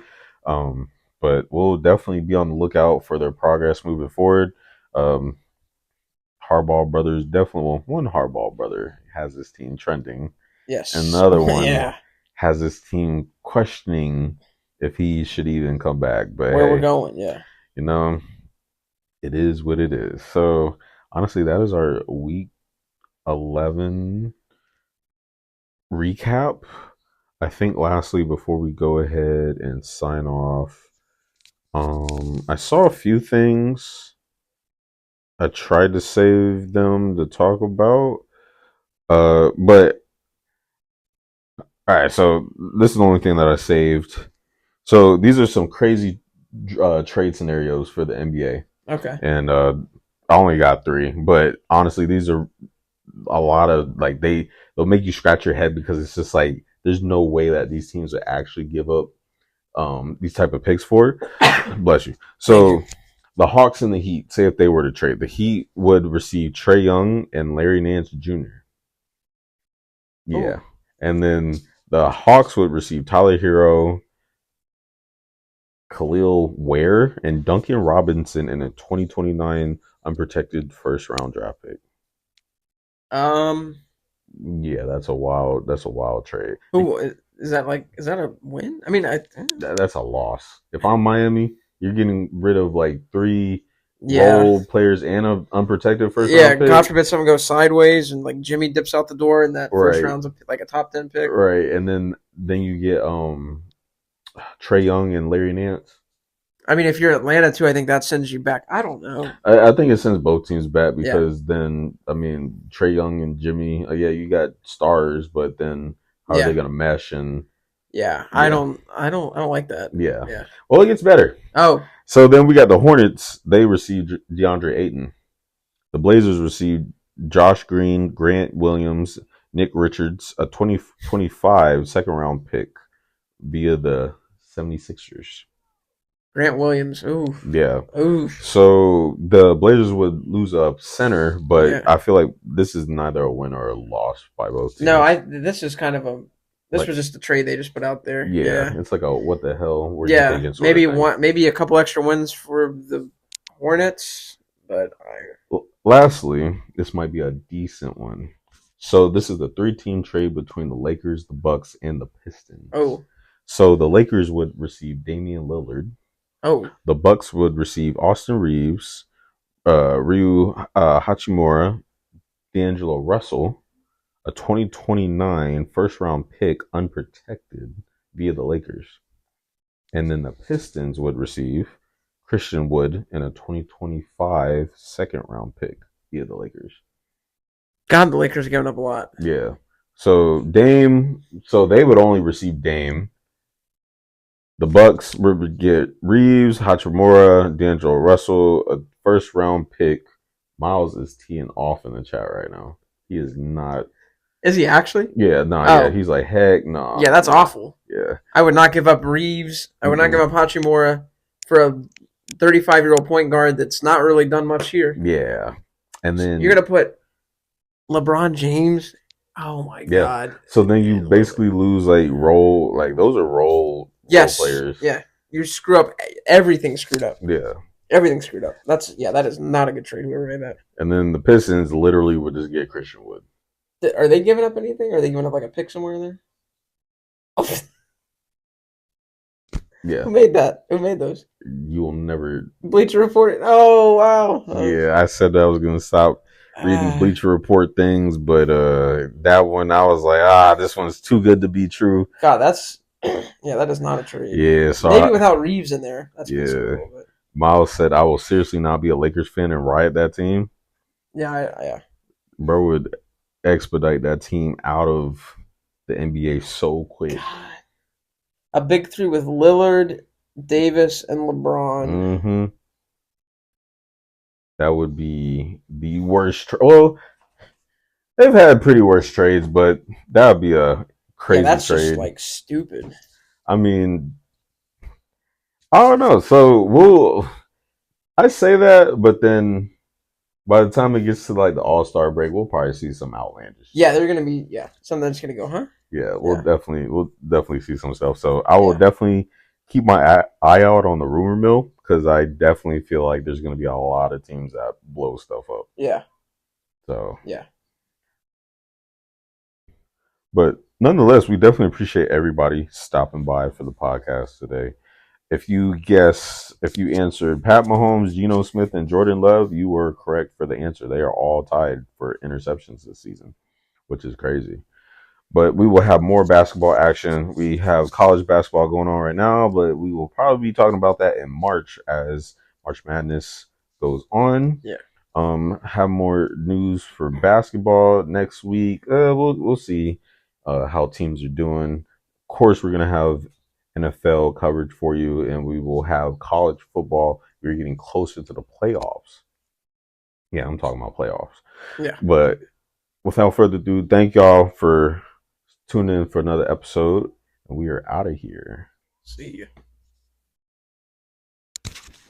But we'll definitely be on the lookout for their progress moving forward. Harbaugh brothers definitely. One Harbaugh brother has this team trending.
Yes.
Another one has this team questioning if he should even come back. But
where we're going, yeah.
You know, it is what it is. So honestly, that is our week 11 recap. I think lastly, before we go ahead and sign off, I saw a few things. I tried to save them to talk about. But all right, so this is the only thing that I saved. So these are some crazy trade scenarios for the NBA.
Okay.
And I only got 3, but honestly, these are a lot of like they'll make you scratch your head because it's just like there's no way that these teams would actually give up these type of picks for. Bless you. So the Hawks and the Heat, say if they were to trade, the Heat would receive Trae Young and Larry Nance Jr. Yeah. Oh. And then the Hawks would receive Tyler Hero, Khalil Ware, and Duncan Robinson in a 2029 unprotected first round draft pick. Yeah, that's a wild trade.
Who is that? Is that a win? I mean,
that's a loss. If I'm Miami, you're getting rid of like 3 role players and an unprotected first round pick.
God forbid something goes sideways and like Jimmy dips out the door and that first round's like a top 10 pick.
Right, and then you get Trae Young and Larry Nance.
I mean, if you're Atlanta too, I think that sends you back. I don't know.
I think it sends both teams back because then, I mean, Trae Young and Jimmy, you got stars, but then how are they going to mesh? And
I don't like that.
Yeah. Well, it gets better.
Oh.
So then we got the Hornets. They received DeAndre Ayton. The Blazers received Josh Green, Grant Williams, Nick Richards, a 2025 second round pick via the 76ers.
Grant Williams. Ooh.
Yeah.
Ooh.
So the Blazers would lose a center, but I feel like this is neither a win or a loss by both teams.
No, this is kind of was just the trade they just put out there.
Yeah. It's like a what the hell?
Maybe a couple extra wins for the Hornets, but
lastly, this might be a decent one. So this is the 3-team trade between the Lakers, the Bucks, and the Pistons.
Oh.
So the Lakers would receive Damian Lillard.
Oh.
The Bucks would receive Austin Reeves, Ryu Hachimura, D'Angelo Russell, a 2029 first-round pick unprotected via the Lakers. And then the Pistons would receive Christian Wood and a 2025 second-round pick via the Lakers.
God, the Lakers are giving up a lot.
Yeah. So they would only receive Dame. The Bucks would get Reeves, Hachimura, D'Angelo Russell, a first-round pick. Miles is teeing off in the chat right now. He is not.
Is he actually?
Yeah, no,
Oh,
He's like, heck no.
yeah, that's awful.
Yeah.
I would not give up Reeves. I would not give up Hachimura for a 35-year-old point guard that's not really done much here.
Yeah. And then
you're gonna put LeBron James. Oh my god.
So then you basically lose like role, like those are role players.
Yeah. You screw up everything. Screwed up.
Yeah.
Everything screwed up. That is not a good trade. Whoever made that.
And then the Pistons literally would just get Christian Wood.
Are they giving up anything? Are they giving up like a pick somewhere in there? Oh.
Yeah.
Who made that? Who made those?
You will never.
Bleacher Report. Oh wow.
Yeah, I said that I was gonna stop reading Bleacher Report things, but that one I was like, this one's too good to be true.
God, that's that is not a trade.
Yeah, so
maybe without Reeves in there. That's
Miles said, "I will seriously not be a Lakers fan and riot that team."
Yeah.
Bro would expedite that team out of the NBA so quick.
God. A big three with Lillard, Davis, and LeBron.
Mm-hmm. That would be the worst. Well, they've had pretty worse trades, but that would be a crazy trade.
That's just like stupid.
I mean, I don't know. So I say that, but then by the time it gets to like the All-Star break, we'll probably see some outlandish.
Yeah, they're gonna be something that's gonna go, huh?
Yeah, we'll definitely see some stuff. So I will definitely keep my eye out on the rumor mill because I definitely feel like there's going to be a lot of teams that blow stuff up.
Yeah.
So
yeah.
But nonetheless, we definitely appreciate everybody stopping by for the podcast today. If you answered Pat Mahomes, Geno Smith, and Jordan Love, you were correct for the answer. They are all tied for interceptions this season, which is crazy. But we will have more basketball action. We have college basketball going on right now, but we will probably be talking about that in March as March Madness goes on.
Yeah.
Have more news for basketball next week. We'll see how teams are doing. Of course, we're gonna have NFL coverage for you, and we will have college football. We're getting closer to the playoffs. Yeah, I'm talking about playoffs.
Yeah.
But without further ado, thank y'all for tuning in for another episode, and we are out of here.
See you.